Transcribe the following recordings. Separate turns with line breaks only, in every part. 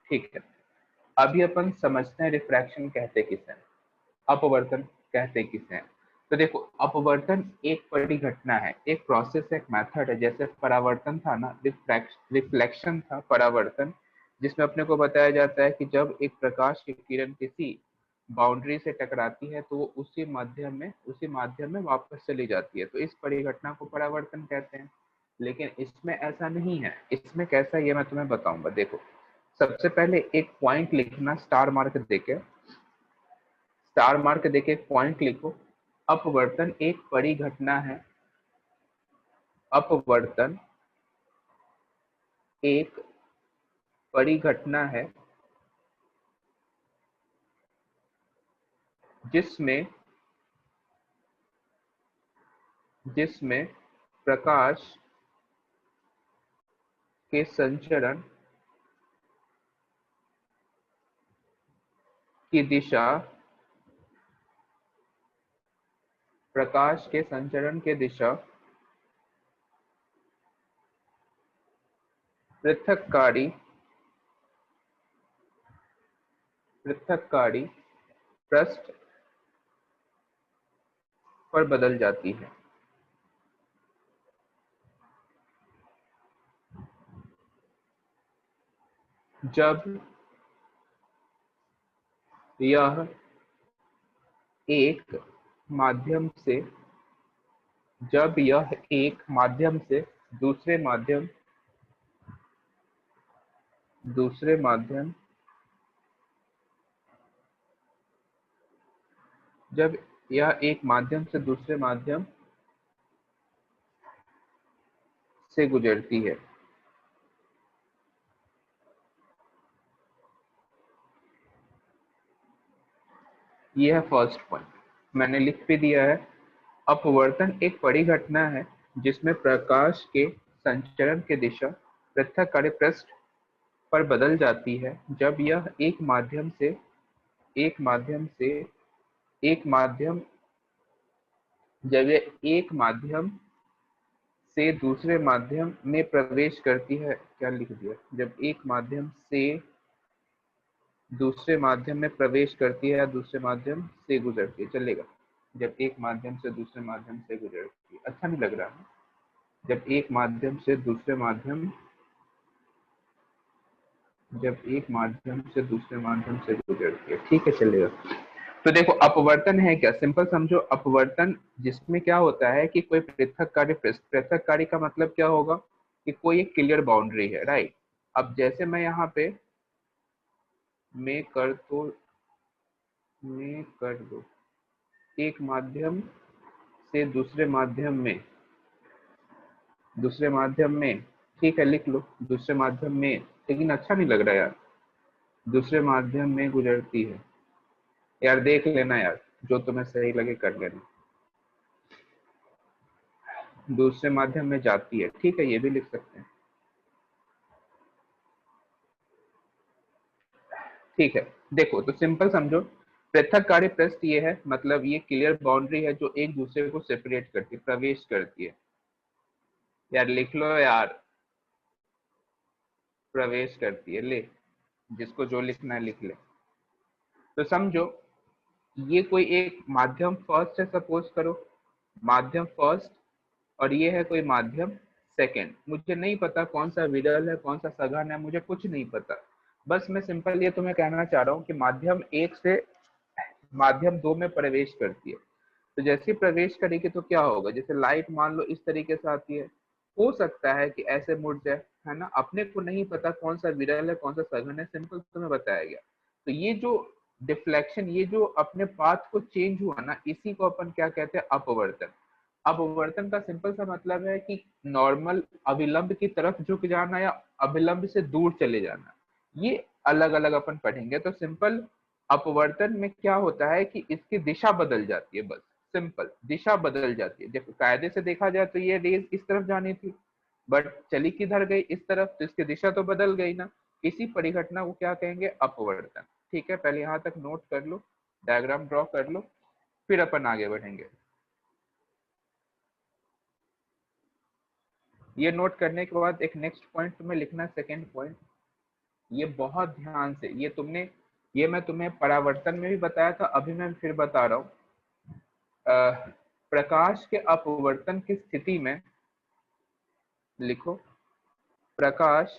ठीक है, अभी अपन समझते हैं रिफ्रैक्शन कहते किसे हैं, अपवर्तन कहते किसे हैं। तो देखो, अपवर्तन एक बड़ी घटना है, एक प्रोसेस, एक मेथड है। जैसे परावर्तन था ना, रिफ्लेक्शन था परावर्तन, जिसमें अपने को बताया जाता है कि जब एक प्रकाश की किरण किसी बाउंड्री से टकराती है तो वो उसी माध्यम में वापस चली जाती है, तो इस परिघटना को परावर्तन कहते हैं। लेकिन इसमें ऐसा नहीं है, इसमें कैसा है ये मैं तुम्हें बताऊंगा। देखो, सबसे पहले एक पॉइंट लिखना, स्टार मार्क देके एक पॉइंट लिखो। अपवर्तन एक परिघटना है, अपवर्तन एक परिघटना है जिसमें जिसमें प्रकाश के संचरण की दिशा प्रकाश के संचरण की दिशा पृथक्कारी पृथक्कारी पृष्ठ पर बदल जाती है। जब यह एक माध्यम से जब यह एक माध्यम से दूसरे माध्यम दूसरे माध्यम जब यह एक माध्यम से दूसरे माध्यम से गुजरती है। यह है फर्स्ट पॉइंट, मैंने लिख भी दिया है। अपवर्तन एक बड़ी घटना है जिसमें प्रकाश के संचरण की दिशा पृथक्कारी पृष्ठ पर बदल जाती है जब यह एक माध्यम से एक माध्यम जब यह एक माध्यम से दूसरे माध्यम में प्रवेश करती है। क्या लिख दिया? जब एक माध्यम से दूसरे माध्यम में प्रवेश करती है या दूसरे माध्यम से गुजरती है, चलेगा। जब एक माध्यम से दूसरे माध्यम से गुजरती है, अच्छा नहीं लग रहा है। जब एक माध्यम से दूसरे माध्यम जब एक माध्यम से दूसरे माध्यम से गुजरती है, ठीक है, चलेगा। तो देखो, अपवर्तन है क्या, सिंपल समझो। अपवर्तन जिसमें क्या होता है कि कोई पृथक्कारी का मतलब क्या होगा कि कोई एक क्लियर बाउंड्री है, राइट। अब जैसे मैं यहाँ पे मैं कर दो एक माध्यम से दूसरे माध्यम में, ठीक है, लिख लो दूसरे माध्यम में, लेकिन अच्छा नहीं लग रहा यार, दूसरे माध्यम में गुजरती है। यार देख लेना यार, जो तुम्हें सही लगे कर लेना। दूसरे माध्यम में जाती है, ठीक है, ये भी लिख सकते हैं, ठीक है। देखो, तो सिंपल समझो, पृथक्कारी पृष्ठ ये है, मतलब ये क्लियर बाउंड्री है जो एक दूसरे को सेपरेट करती है, प्रवेश करती है। यार लिख लो यार, प्रवेश करती है, ले, जिसको जो लिखना है लिख ले। तो समझो, ये कोई एक माध्यम फर्स्ट है, सपोज करो माध्यम फर्स्ट, और ये है कोई माध्यम सेकंड। मुझे नहीं पता कौन सा विरल है कौन सा सघन है, मुझे कुछ नहीं पता। बस मैं सिंपल ये तुम्हें कहना चाह रहा हूँ कि माध्यम एक से माध्यम दो में प्रवेश करती है। तो जैसे प्रवेश करेगी तो क्या होगा, जैसे लाइट मान लो इस तरीके से आती है, हो सकता है कि ऐसे मुड़ जाए, है ना। अपने को नहीं पता कौन सा विरल है कौन सा सघन है, सिंपल तुम्हें बताया गया। तो ये जो डिफ्लेक्शन, ये जो अपने पाथ को चेंज हुआ ना, इसी को अपन क्या कहते हैं, अपवर्तन। अपवर्तन का सिंपल सा मतलब है कि नॉर्मल अभिलंब की तरफ झुक जाना या अभिलंब से दूर चले जाना, ये अलग अलग अपन पढ़ेंगे। तो सिंपल अपवर्तन में क्या होता है कि इसकी दिशा बदल जाती है, बस सिंपल दिशा बदल जाती है। देखो, कायदे से देखा जाए तो ये रेज इस तरफ जानी थी, बट चली किधर गई, इस तरफ, तो इसकी दिशा तो बदल गई ना। इसी परिघटना को क्या कहेंगे, अपवर्तन। ठीक है, पहले यहां तक नोट कर लो, डायग्राम ड्रॉ कर लो, फिर अपन आगे बढ़ेंगे। ये नोट करने के बाद एक नेक्स्ट पॉइंट तुम्हें लिखना है, सेकेंड पॉइंट। ये बहुत ध्यान से, ये मैं तुम्हें परावर्तन में भी बताया था, अभी मैं फिर बता रहा हूँ। प्रकाश के अपवर्तन की स्थिति में, लिखो, प्रकाश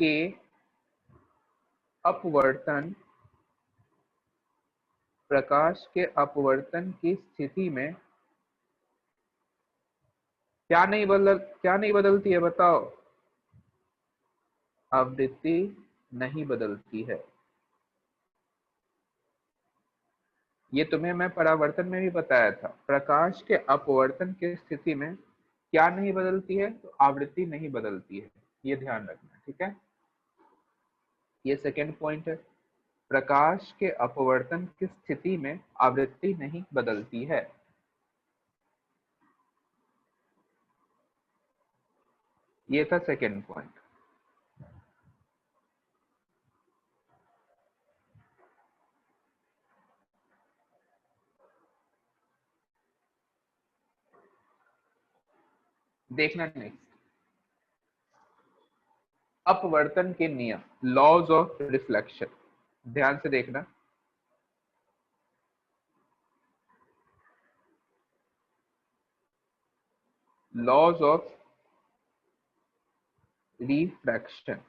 के अपवर्तन, प्रकाश के अपवर्तन की स्थिति में क्या नहीं बदलती है, बताओ? आवृत्ति नहीं बदलती है। ये तुम्हें मैं परावर्तन में भी बताया था। प्रकाश के अपवर्तन की स्थिति में क्या नहीं बदलती है? तो आवृत्ति नहीं बदलती है। ये ध्यान रखना, ठीक है? ये सेकंड पॉइंट है। प्रकाश के अपवर्तन की स्थिति में आवृत्ति नहीं बदलती है। ये था सेकंड पॉइंट। देखना नेक्स्ट, अपवर्तन के नियम, लॉज ऑफ रिफ्लेक्शन। ध्यान से देखना। Laws of refraction.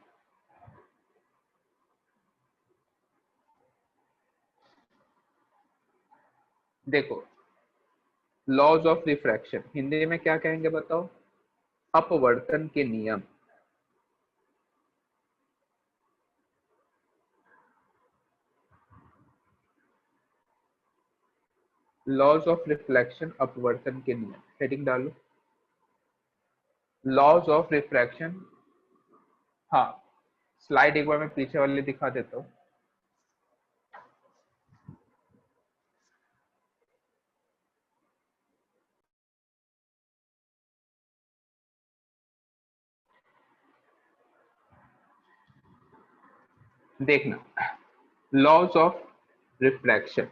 देखो, लॉज ऑफ रिफ्रैक्शन हिंदी में क्या कहेंगे बताओ? अपवर्तन के नियम। लॉज ऑफ रिफ्लेक्शन, अपवर्तन के नियम, हेडिंग डालो। Laws of refraction. हाँ, स्लाइड एक बार मैं पीछे वाले दिखा देता हूँ। देखना, लॉज ऑफ रिफ्रैक्शन।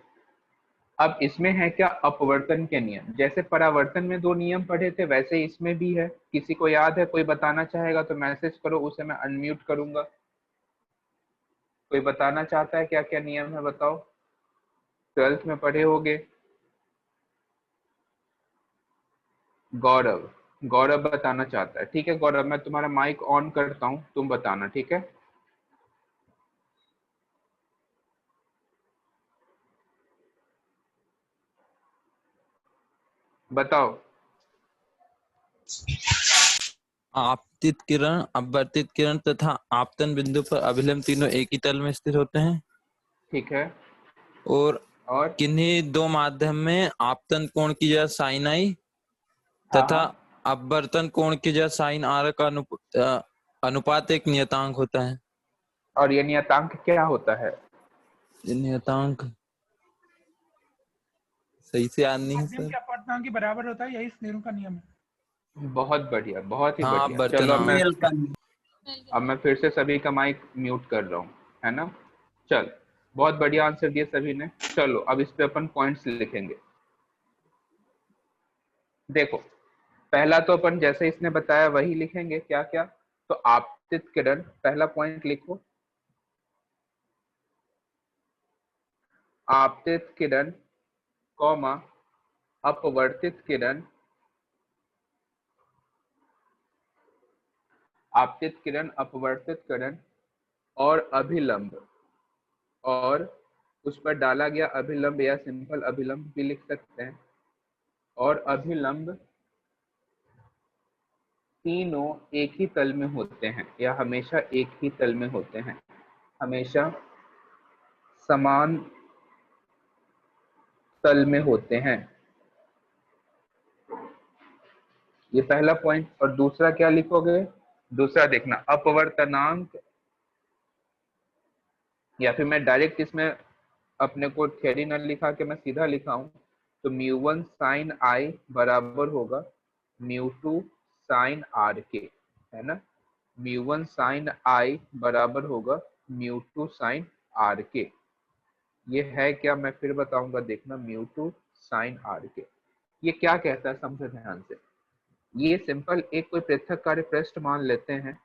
अब इसमें है क्या? अपवर्तन के नियम। जैसे परावर्तन में दो नियम पढ़े थे, वैसे इसमें भी है। किसी को याद है? कोई बताना चाहेगा तो मैसेज करो, उसे मैं अनम्यूट करूंगा। कोई बताना चाहता है क्या क्या नियम है, बताओ? 12th में पढ़े होगे। गौरव, गौरव बताना चाहता है। ठीक है गौरव, मैं तुम्हारा माइक ऑन करता हूँ, तुम बताना, ठीक है? बताओ।
आपतित किरण, अपवर्तित किरण तथा आपतन बिंदु पर अभिलंब तीनों एक ही तल में स्थित होते हैं।
ठीक है।
और
और
किन्हीं दो माध्यम में आपतन कोण की जगह साइन आई
हाँ
तथा
हाँ,
अपवर्तन कोण की जगह साइन आर का अनुपात एक नियतांक होता है।
और ये नियतांक क्या होता है?
ये नियतांक सही से याद नहीं है
माध्यम
सर।
के अपवर्तनांक के बराबर होता है, यही स्नेल का नियम है।
बहुत बढ़िया, बहुत ही
हाँ,
बढ़िया। चलो
अपवर्तनांक।
अब मैं फिर से सभी का माइक म्यूट कर रहा हूँ, है ना? चल, बहुत बढ़िया आंसर दिए सभी ने। चलो अब इस पे अपन पॉइंट्स लिखेंगे। देखो, पहला तो अपन जैसे इसने बताया वही लिखेंगे। क्या क्या? तो आपतित किरण, पहला पॉइंट लिखो, आपतित किरण, कॉमा, अपवर्तित किरण, आपतित किरण, अपवर्तित किरण और अभिलंब, और उस पर डाला गया अभिलंब या सिंपल अभिलंब भी लिख सकते हैं। और अभिलंब तीनों एक ही तल में होते हैं, या हमेशा एक ही तल में होते हैं, हमेशा समान तल में होते हैं। ये पहला पॉइंट। और दूसरा क्या लिखोगे? दूसरा देखना, अपवर्तनांक, या फिर मैं डायरेक्ट इसमें अपने को थ्योरी न लिखा के मैं सीधा लिखा हूं, तो μ1 साइन आई बराबर होगा μ2 साइन आर के, है ना? μ1 साइन आई बराबर होगा μ2 साइन आर के। ये है क्या? मैं फिर बताऊंगा, देखना, μ2 साइन आर के। ये क्या कहता है, समझो ध्यान से। ये सिंपल एक कोई पृथक कार्य पृष्ठ मान लेते हैं,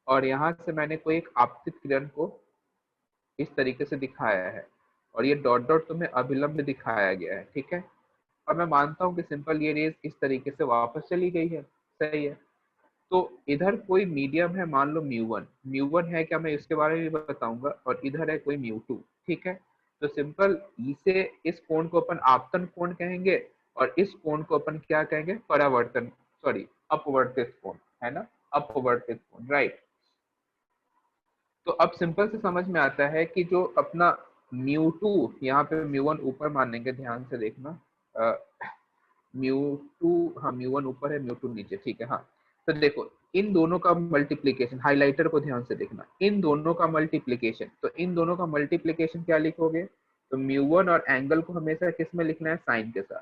और यहाँ से मैंने कोई एक आपतित किरण को इस तरीके से दिखाया है और ये डॉट डॉट तुम्हें अभिलंब दिखाया गया है, ठीक है। और मैं मानता हूँ कि सिंपल ये रेज इस तरीके से वापस चली गई है, सही है। तो इधर कोई मीडियम है, मान लो म्यू वन है क्या, मैं इसके बारे में भी बताऊंगा, और इधर है कोई म्यू टू, ठीक है। तो सिंपल इसे, इस कोण को अपन आपतन कोण कहेंगे और इस कोण को अपन क्या कहेंगे, परावर्तन, सॉरी अपवर्तित कोण, है ना, अपवर्तित कोण, राइट। तो अब सिंपल से समझ में आता है कि जो अपना म्यू टू, यहाँ पे म्यू वन ऊपर मानेंगे, ध्यान से देखना, म्यू टू, हाँ म्यू वन ऊपर है, म्यू टू नीचे, ठीक है। हाँ, तो देखो इन दोनों का मल्टीप्लीकेशन, हाइलाइटर को ध्यान से देखना, इन दोनों का मल्टीप्लीकेशन, तो इन दोनों का मल्टीप्लीकेशन क्या लिखोगे, तो म्यू वन और एंगल को हमेशा किस में लिखना है, साइन के साथ।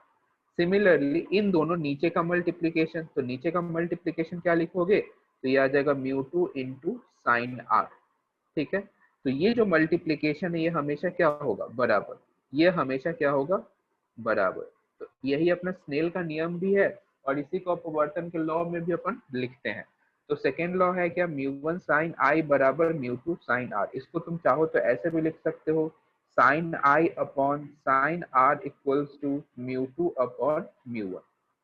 सिमिलरली इन दोनों नीचे का मल्टीप्लीकेशन, तो नीचे का मल्टीप्लीकेशन क्या लिखोगे, तो ये आ जाएगा mu two into sine r, ठीक है। तो ये जो मल्टीप्लीकेशन है ये हमेशा क्या होगा, बराबर, ये हमेशा क्या होगा, बराबर। तो यही अपना स्नेल का नियम भी है और इसी को अपवर्तन के लॉ में भी अपन लिखते हैं। तो सेकेंड लॉ है क्या, म्यू वन साइन आई बराबर म्यू टू साइन आर। इसको तुम चाहो तो ऐसे भी लिख सकते हो, sine i upon sine r equals to mu two upon mu one.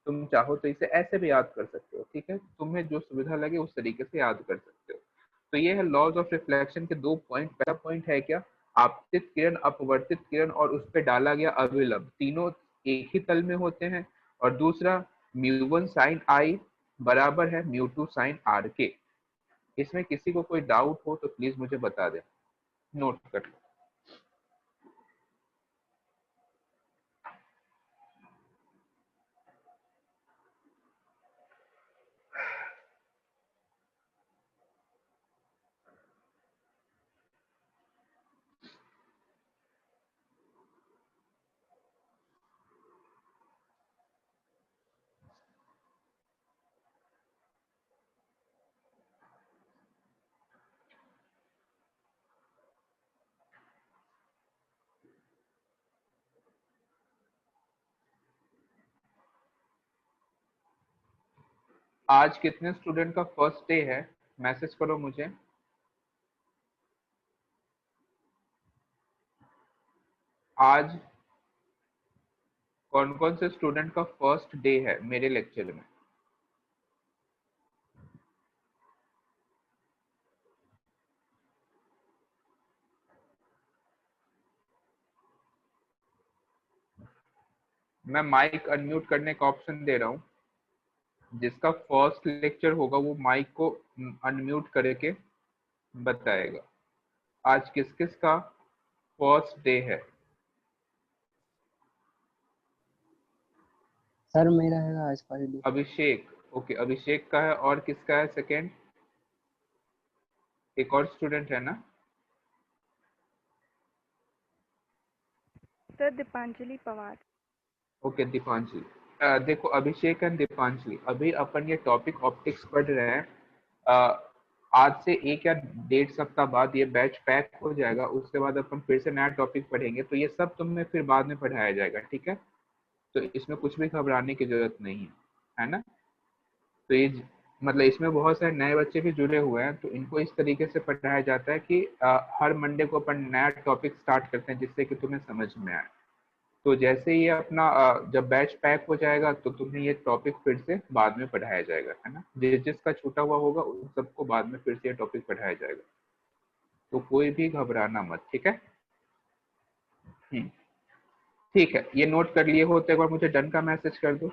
तुम चाहो तो इसे ऐसे भी याद कर सकते हो, ठीक है, तुम्हें जो सुविधा लगे उस तरीके से याद कर सकते हो। तो ये है लॉज ऑफ रिफ्लेक्शन के दो पॉइंट। पहला पॉइंट है क्या, आपतित किरण, अपवर्तित किरण और उस पर डाला गया अभिलंब, तीनों एक ही तल में होते हैं। और दूसरा, म्यू वन साइन आई बराबर है म्यू टू साइन आर के। इसमें किसी को कोई डाउट हो तो प्लीज मुझे बता दें, नोट कर लो। आज कितने स्टूडेंट का फर्स्ट डे है, मैसेज करो मुझे। आज कौन कौन से स्टूडेंट का फर्स्ट डे है मेरे लेक्चर में। मैं माइक अनम्यूट करने का ऑप्शन दे रहा हूँ, जिसका फर्स्ट लेक्चर होगा वो माइक को अनम्यूट करके बताएगा। आज किस किस का फर्स्ट डे है।
सर मेरा है आज फर्स्ट डे।
अभिषेक, ओके, अभिषेक का है। और किसका है सेकंड, एक और स्टूडेंट है ना।
सर दीपांजलि पवार।
ओके दीपांजलि। देखो अभिषेक एंड दीपांजलि, अभी अपन ये टॉपिक ऑप्टिक्स पढ़ रहे हैं। आज से एक या 1.5 सप्ताह बाद ये बैच पैक हो जाएगा, उसके बाद अपन फिर से नया टॉपिक पढ़ेंगे। तो ये सब तुम्हें फिर बाद में पढ़ाया जाएगा, ठीक है। तो इसमें कुछ भी घबराने की जरूरत नहीं है ना। तो ये मतलब इसमें बहुत सारे नए बच्चे भी जुड़े हुए हैं, तो इनको इस तरीके से पढ़ाया जाता है कि हर मंडे को अपन नया टॉपिक स्टार्ट करते हैं जिससे कि तुम्हें समझ में आए। तो जैसे ये अपना जब बैच पैक हो जाएगा तो तुम्हें ये टॉपिक फिर से बाद में पढ़ाया जाएगा, है ना। जिसका छूटा हुआ होगा उन सबको बाद में फिर से ये टॉपिक पढ़ाया जाएगा। तो कोई भी घबराना मत, ठीक है। ठीक है, ये नोट कर लिए हो तो एक बार मुझे डन का मैसेज कर दो।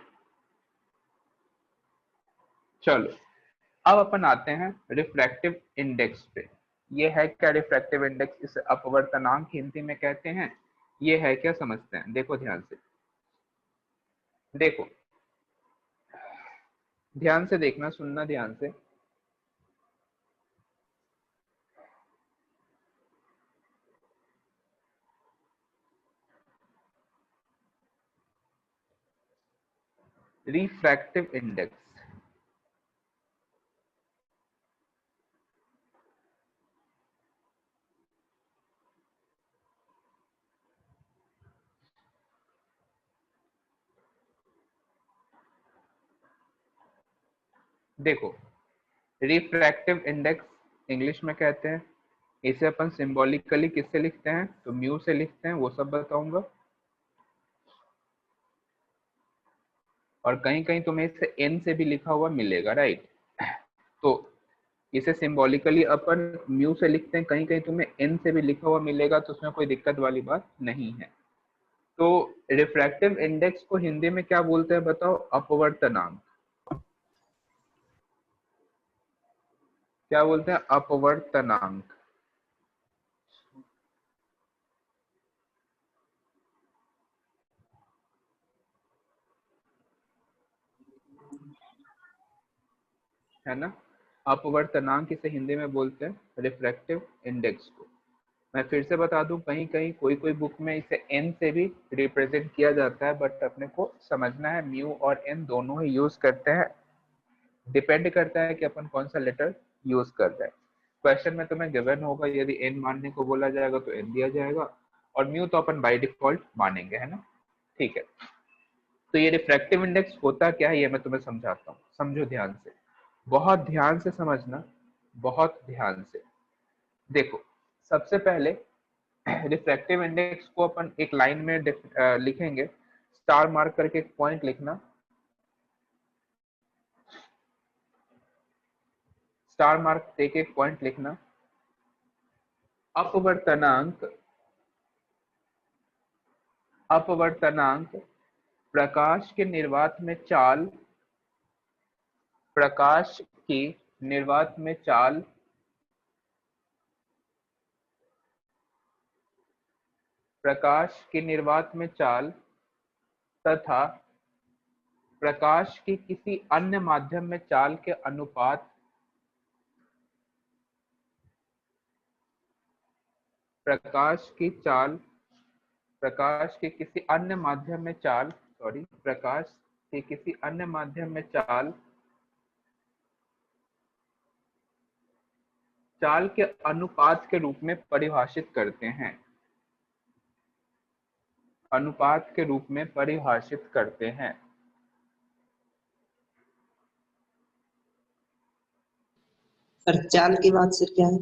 चलो अब अपन आते हैं रिफ्रैक्टिव इंडेक्स पे। ये है क्या रिफ्रैक्टिव इंडेक्स, इसे अपवर्तनांक हिंदी में कहते हैं। ये है क्या, समझते हैं, देखो ध्यान से, देखो ध्यान से देखना, सुनना ध्यान से। रिफ्रैक्टिव इंडेक्स, देखो रिफ्रैक्टिव इंडेक्स इंग्लिश में कहते हैं। इसे अपन सिंबॉलिकली किससे लिखते हैं, तो म्यू से लिखते हैं, वो सब बताऊंगा। और कहीं कहीं तुम्हें इसे एन से भी लिखा हुआ मिलेगा, राइट। तो इसे सिंबॉलिकली अपन म्यू से लिखते हैं, कहीं कहीं तुम्हें एन से भी लिखा हुआ मिलेगा, तो उसमें कोई दिक्कत वाली बात नहीं है। तो रिफ्रैक्टिव इंडेक्स को हिंदी में क्या बोलते हैं बताओ, अपवर्तनांक। क्या बोलते हैं, अपवर्तनांक। है ना, अपवर्तनांक इसे हिंदी में बोलते हैं रिफ्रैक्टिव इंडेक्स को। मैं फिर से बता दूं, कहीं कहीं कोई कोई बुक में इसे एन से भी रिप्रेजेंट किया जाता है, बट अपने को समझना है म्यू और एन दोनों ही यूज करते हैं, डिपेंड करता है कि अपन कौन सा लेटर यूज कर रहे हैं। क्वेश्चन में तुम्हें गिवन होगा, यदि एन मानने को बोला जाएगा तो एन दिया जाएगा, और म्यू तो अपन बाय डिफॉल्ट मानेंगे, है ना। ठीक है, तो ये रिफ्रैक्टिव इंडेक्स होता क्या है ये मैं तुम्हें समझाता हूँ, समझो ध्यान से, बहुत ध्यान से समझना, बहुत ध्यान से। देखो, सबसे पहले रिफ्रैक्टिव इंडेक्स को अपन एक लाइन में लिखेंगे, स्टार मार्क करके एक पॉइंट लिखना, स्टार मार्क देके एक पॉइंट लिखना। अपवर्तनांक, अपवर्तनांक प्रकाश के निर्वात में चाल, प्रकाश की निर्वात में चाल प्रकाश की निर्वात में चाल तथा प्रकाश की किसी अन्य माध्यम में चाल के अनुपात, प्रकाश की चाल, प्रकाश के किसी अन्य माध्यम में चाल, सॉरी, प्रकाश के किसी अन्य माध्यम में चाल, चाल के अनुपात के रूप में परिभाषित करते हैं, अनुपात के रूप में परिभाषित करते हैं।
सर चाल की बात से क्या है?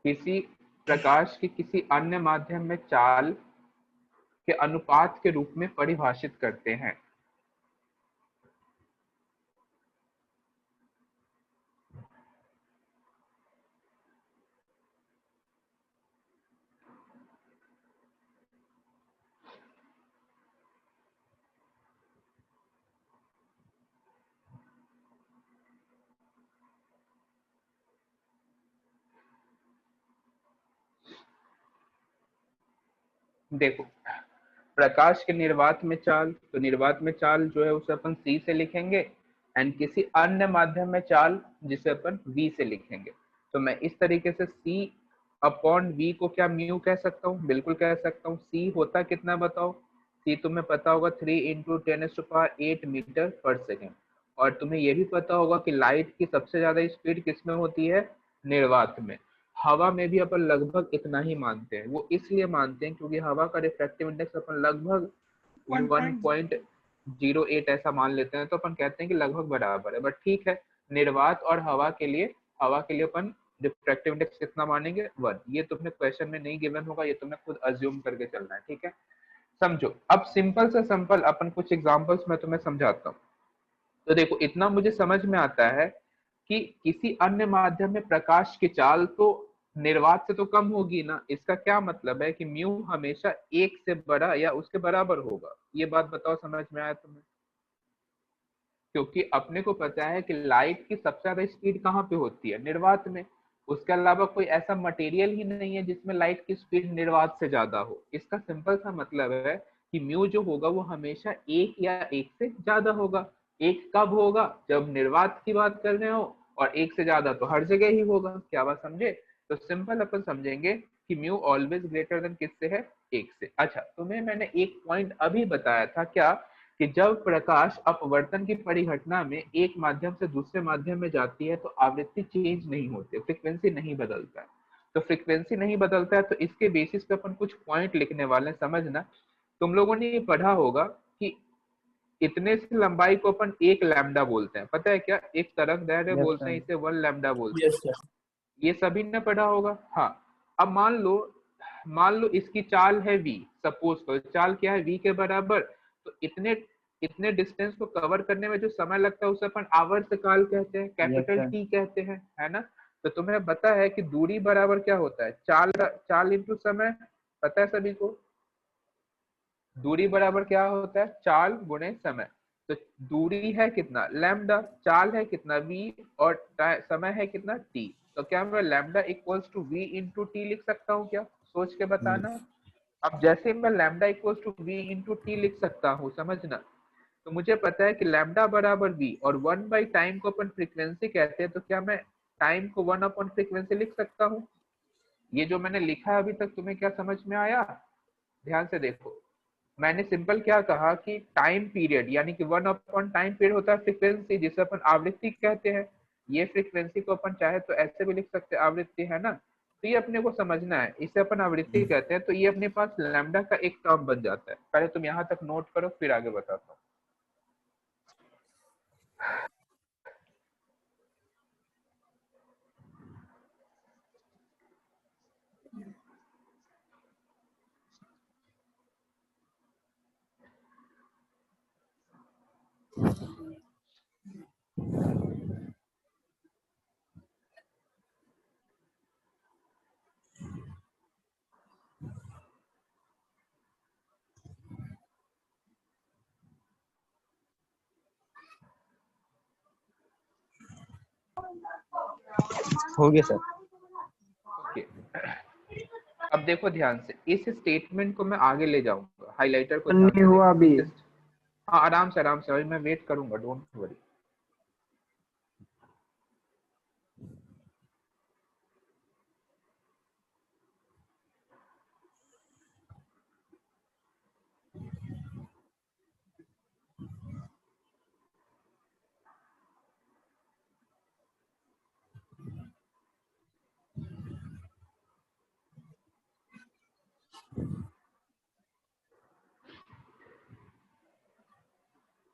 किसी प्रकाश की किसी अन्य माध्यम में चाल के अनुपात के रूप में परिभाषित करते हैं। देखो, प्रकाश के निर्वात में चाल, तो निर्वात में चाल जो है उसे अपन सी से लिखेंगे, एंड किसी अन्य माध्यम में चाल जिसे अपन वी से लिखेंगे। तो मैं इस तरीके से सी अपॉन वी को क्या म्यू कह सकता हूँ, बिल्कुल कह सकता हूँ। सी होता कितना बताओ, सी तुम्हें पता होगा 3 × 10⁸ मीटर पर सेकेंड। और तुम्हें यह भी पता होगा कि लाइट की सबसे ज्यादा स्पीड किसमें होती है, निर्वात में। हवा में भी अपन लगभग इतना ही मानते हैं, वो इसलिए मानते हैं क्योंकि हवा का रिफ्रैक्टिव इंडेक्स अपन लगभग 1.08 ऐसा मान लेते हैं, तो अपन कहते हैं कि लगभग बराबर है। बट ठीक है, निर्वात और हवा के लिए अपन रिफ्रैक्टिव इंडेक्स कितना मानेंगे, 1। ये तुम्हें क्वेश्चन में नहीं गिवन होगा, ये तुम्हें खुद अज्यूम करके चलना है, ठीक है। समझो, अब सिंपल से सिंपल अपन कुछ एग्जांपल्स मैं तुम्हें समझाता हूँ। तो देखो, इतना मुझे समझ में आता है कि किसी अन्य माध्यम में प्रकाश की चाल तो निर्वात से तो कम होगी ना। इसका क्या मतलब है कि म्यू हमेशा 1 से बड़ा या उसके बराबर होगा। ये बात बताओ, समझ में आया तुम्हें? क्योंकि अपने को पता है कि लाइट की सबसे ज्यादा स्पीड कहाँ पे होती है, निर्वात में। उसके अलावा कोई ऐसा मटेरियल ही नहीं है जिसमें लाइट की स्पीड निर्वात से ज्यादा हो। इसका सिंपल सा मतलब है कि म्यू जो होगा वो हमेशा 1 या 1 से ज्यादा होगा। 1 कब होगा, जब निर्वात की बात कर रहे हो, और 1 से ज्यादा तो हर जगह ही होगा। क्या बात समझे? तो सिंपल अपन समझेंगे कि म्यू ऑलवेज ग्रेटर देन किससे है, 1 से। अच्छा, तुम्हें मैंने एक पॉइंट अभी बताया था, क्या, कि जब प्रकाश अपवर्तन की परिघटना में एक माध्यम से दूसरे माध्यम में जाती है तो आवृत्ति चेंज नहीं होती, फ्रीक्वेंसी नहीं बदलता है। तो फ्रीक्वेंसी नहीं बदलता है, तो इसके बेसिस पे अपन कुछ पॉइंट लिखने वाले हैं, समझना। तुम लोगों ने ये पढ़ा होगा कि इतने से लंबाई को अपन एक लैम्डा बोलते हैं, पता है क्या? एक तरफ दैर्ध्य
Yes,
बोलते हैं,
sir.
इसे 1 लैम्डा बोलते हैं।
Yes sir.
ये सभी ने पढ़ा होगा। हाँ, अब मान लो इसकी चाल है v, सपोज करो चाल क्या है v के बराबर, तो इतने इतने डिस्टेंस को कवर करने में जो समय लगता है उसे अपन आवर्त काल कहते हैं, कैपिटल
sir.
टी कहते हैं, है ना? तो तुम्हें पता है कि दूरी बराबर क्या होता है? चाल इंटू समय, पता है सभी को? दूरी बराबर क्या होता है? चाल गुणे समय। तो दूरी है कितना? लैम्डा, चाल है कितना? v, और समय है कितना? t। तो क्या मैं lambda equals to v into t लिख सकता हूँ क्या? सोच के बताना। अब जैसे मैं lambda equals to v into t लिख सकता हूँ, समझना, तो मुझे पता है कि लैम्डा बराबर v और 1 बाई टाइम को अपन फ्रीक्वेंसी कहते हैं, तो क्या मैं टाइम को 1 अपॉन फ्रीक्वेंसी लिख सकता हूँ? ये जो मैंने लिखा है अभी तक तुम्हें क्या समझ में आया? ध्यान से देखो, मैंने सिंपल क्या कहा कि टाइम पीरियड यानी कि 1 अपॉन टाइम पीरियड होता है फ्रीक्वेंसी, जिसे अपन आवृत्ति कहते हैं। ये फ्रीक्वेंसी को अपन चाहे तो ऐसे भी लिख सकते हैं, आवृत्ति, है ना? तो ये अपने को समझना है, इसे अपन आवृत्ति कहते हैं। तो ये अपने पास लैम्डा का एक टर्म बन जाता है। पहले तुम यहाँ तक नोट करो, फिर आगे बताता हूँ।
हो गया सर.
ओके, अब देखो ध्यान से, इस स्टेटमेंट को मैं आगे ले जाऊंगा, हाइलाइटर को ध्यान
नहीं
से
हुआ
देखो।
अभी.
हाँ, आराम से, अभी मैं वेट करूंगा, डोंट वरी।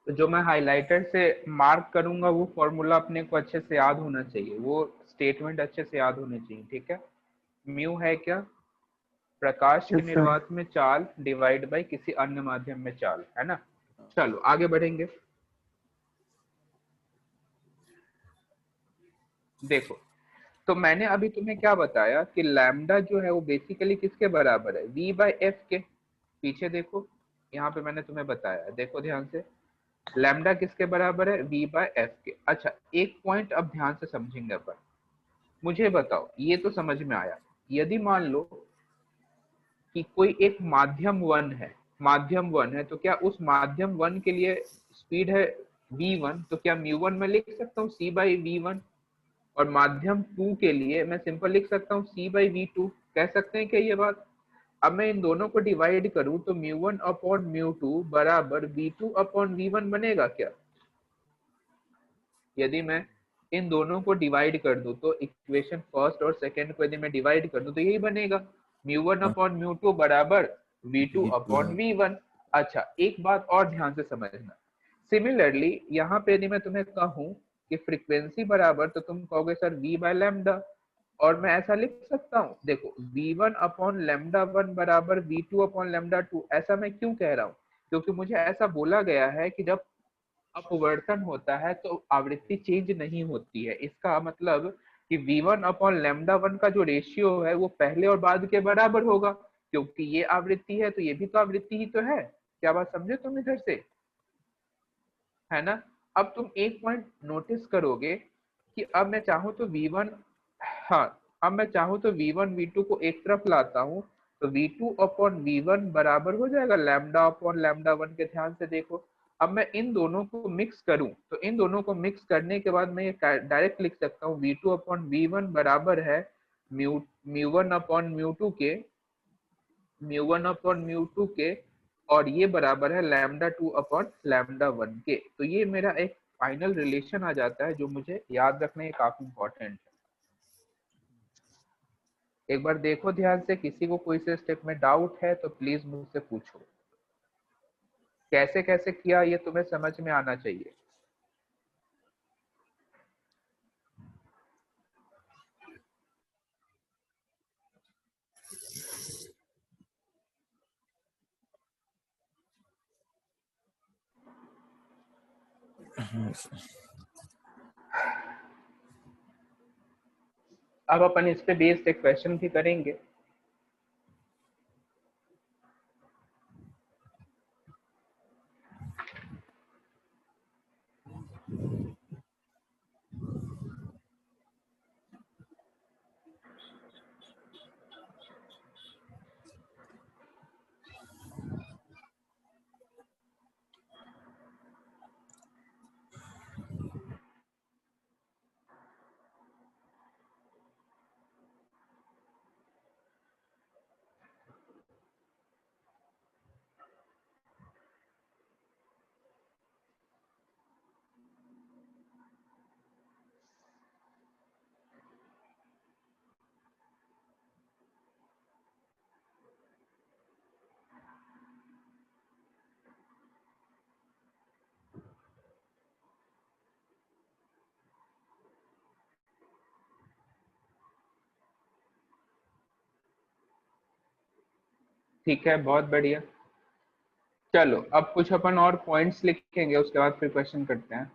तो जो मैं हाइलाइटर से मार्क करूंगा वो फॉर्मूला अपने को अच्छे से याद होना चाहिए, वो स्टेटमेंट अच्छे से याद होने चाहिए, ठीक है? म्यू है क्या? प्रकाश के
Yes, sir.
निर्वात में चाल डिवाइड बाय किसी अन्य माध्यम में चाल, है ना? चलो आगे बढ़ेंगे। देखो, तो मैंने अभी तुम्हें क्या बताया कि लैम्डा जो है वो बेसिकली किसके बराबर है? v बाय एफ के। पीछे देखो, यहाँ पे मैंने तुम्हें बताया, देखो ध्यान से, लैम्डा किसके बराबर है? v बाय एफ के। अच्छा, एक पॉइंट अब ध्यान से समझेंगे अपन। मुझे बताओ, ये तो समझ में आया, यदि मान लो कि कोई एक माध्यम वन है, तो क्या उस माध्यम वन के लिए स्पीड है v1, तो क्या μ1 में लिख सकता हूँ c बाई v1, और माध्यम 2 के लिए मैं सिंपल लिख सकता हूँ c बाई v2। कह सकते हैं क्या ये बात? अब मैं इन दोनों को डिवाइड करूं तो μ1 अपॉन μ2 बराबर v2 अपॉन v1 बनेगा क्या? यदि मैं इन दोनों को डिवाइड कर दूं तो इक्वेशन फर्स्ट और सेकंड को यदि मैं डिवाइड कर दूं तो यही बनेगा, μ1 अपॉन μ2 बराबर v2 अपॉन v1। अच्छा, एक बात और ध्यान से समझना, सिमिलरली यहाँ पे यदि मैं तुम्हें कहूं कि फ्रीक्वेंसी बराबर, तो तुम कहोगे सर v बाय लैम्डा, और मैं ऐसा लिख सकता हूँ, देखो v1 अपॉन लैम्डा 1 बराबर v2 अपॉन लैम्डा 2। ऐसा मैं क्यों कह रहा हूँ? क्योंकि मुझे ऐसा बोला गया है कि जब अपवर्तन होता है तो आवृत्ति चेंज नहीं होती है। इसका मतलब कि v1 अपॉन लैम्डा 1 का जो रेशियो है वो पहले और बाद के बराबर होगा, क्योंकि ये आवृत्ति है तो ये भी तो आवृत्ति ही तो है। क्या बात समझे तुम इधर से? है ना? अब तुम एक पॉइंट नोटिस करोगे कि अब मैं चाहूं तो v1, हाँ, अब मैं चाहूं तो v1 v2 को एक तरफ लाता हूं, तो v2 अपॉन v1 बराबर हो जाएगा लैम्डा अपॉन लैम्डा 1 के। ध्यान से देखो, अब मैं इन दोनों को मिक्स करूं तो इन दोनों को मिक्स करने के बाद मैं ये डायरेक्ट लिख सकता हूँ v2 अपॉन v1 बराबर है म्यू1 अपॉन म्यू2 के, म्यू1 अपॉन म्यू2 के, और ये बराबर है लैम्डा 2 अपॉन लैम्डा 1 के। तो ये मेरा एक फाइनल रिलेशन आ जाता है जो मुझे याद रखना ये काफी इंपॉर्टेंट है। एक बार देखो ध्यान से, किसी को कोई से स्टेप में डाउट है तो प्लीज मुझसे पूछो। कैसे कैसे किया ये तुम्हें समझ में आना चाहिए। अब अपन इस पे बेस्ड एक क्वेश्चन भी करेंगे। ठीक है, बहुत बढ़िया। चलो अब कुछ अपन और पॉइंट्स लिखेंगे, उसके बाद फिर क्वेश्चन करते हैं।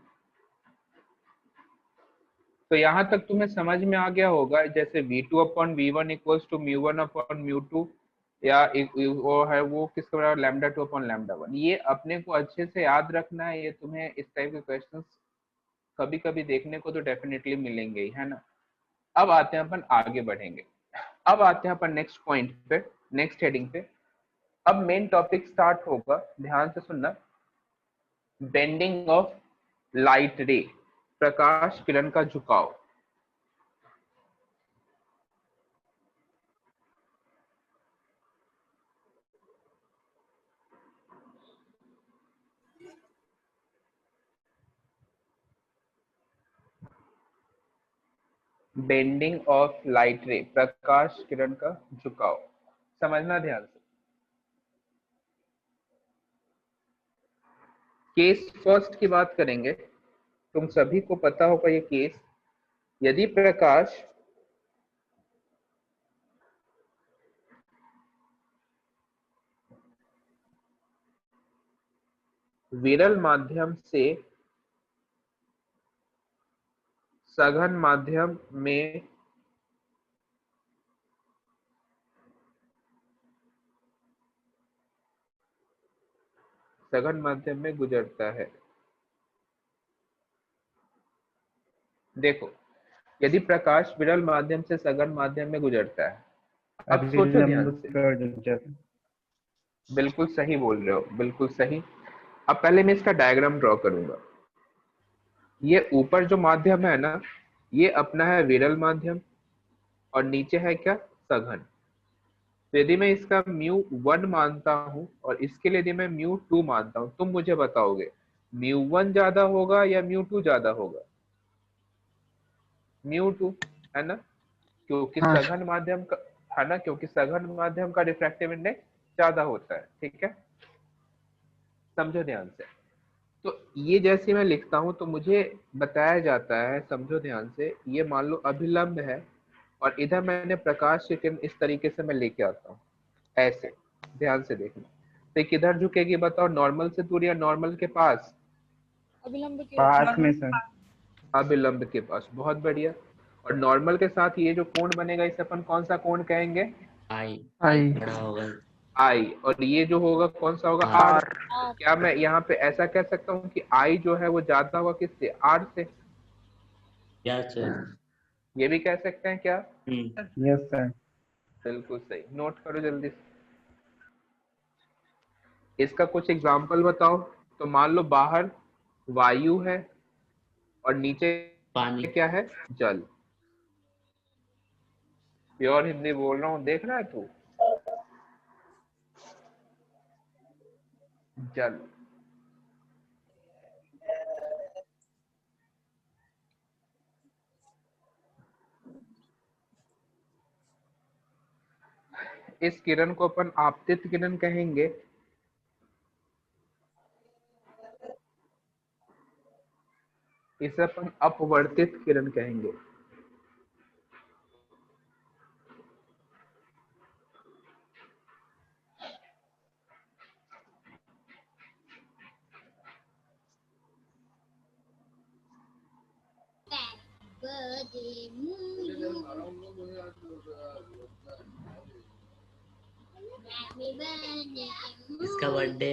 तो यहाँ तक तुम्हें समझ में आ गया होगा, जैसे v2 upon v1 equals to μ1 upon μ2, या वो है वो किसके बराबर λ2 अपॉन λ1। ये अपने को अच्छे से याद रखना है, ये तुम्हें इस टाइप के क्वेश्चंस कभी कभी देखने को तो डेफिनेटली मिलेंगे ही, है ना। अब आते हैं अपन आगे बढ़ेंगे। अब आते हैं अपन नेक्स्ट पॉइंट पे, नेक्स्ट हेडिंग पे। अब मेन टॉपिक स्टार्ट होगा, ध्यान से सुनना। बेंडिंग ऑफ लाइट रे, प्रकाश किरण का झुकाव। बेंडिंग ऑफ लाइट रे, प्रकाश किरण का झुकाव, समझना ध्यान से। केस फर्स्ट की बात करेंगे, तुम सभी को पता होगा ये केस। यदि प्रकाश विरल माध्यम से सघन माध्यम में गुजरता है। देखो, यदि प्रकाश विरल माध्यम से सघन माध्यम में गुजरता है, अब सोचो ध्यान से। बिल्कुल सही बोल रहे हो, बिल्कुल सही। अब पहले मैं इसका डायग्राम ड्रॉ करूंगा। ये ऊपर जो माध्यम है ना, ये अपना है विरल माध्यम, और नीचे है क्या, सघन। तो यदि मैं इसका μ1 मानता हूं और इसके लिए यदि मैं μ2 मानता हूं, तुम मुझे बताओगे μ1 ज्यादा होगा या μ2 ज्यादा होगा। μ2, है ना, क्योंकि
हाँ
सघन माध्यम का, है ना, क्योंकि सघन माध्यम का रिफ्रैक्टिव इंडेक्स ज्यादा होता है। ठीक है, समझो ध्यान से। तो ये जैसे मैं लिखता हूं तो मुझे बताया जाता है, समझो ध्यान से, ये मान लो अभिलंब है, और इधर मैंने प्रकाश की किरण इस तरीके से मैं लेके आता हूँ, ऐसे। ध्यान से देखना। तो किधर झुकेगी बताओ, नॉर्मल से दूर या नॉर्मल के पास?
अभिलंब के
पास में सर।
अभिलंब के पास, बहुत बढ़िया। और नॉर्मल के साथ ये जो कोण बनेगा, इसे अपन कौन सा कोण कहेंगे?
आई
आई
बड़ा होगा।
आई। और ये जो होगा कौन सा होगा?
हाँ।
आर। क्या मैं यहाँ पे ऐसा कह सकता हूँ कि आई जो है वो ज्यादा होगा किससे? आर से।
Yes sir.
ये भी कह सकते हैं क्या?
Yes sir.
बिल्कुल सही, नोट करो जल्दी से। इसका कुछ एग्जाम्पल बताओ। तो मान लो बाहर वायु है और नीचे
पानी।
क्या है? जल। प्योर हिंदी बोल रहा हूँ, देख रहा है तू? जल। इस किरण को अपन आपतित किरण कहेंगे। इसे अपन अपवर्तित किरण कहेंगे।
इसका बर्थडे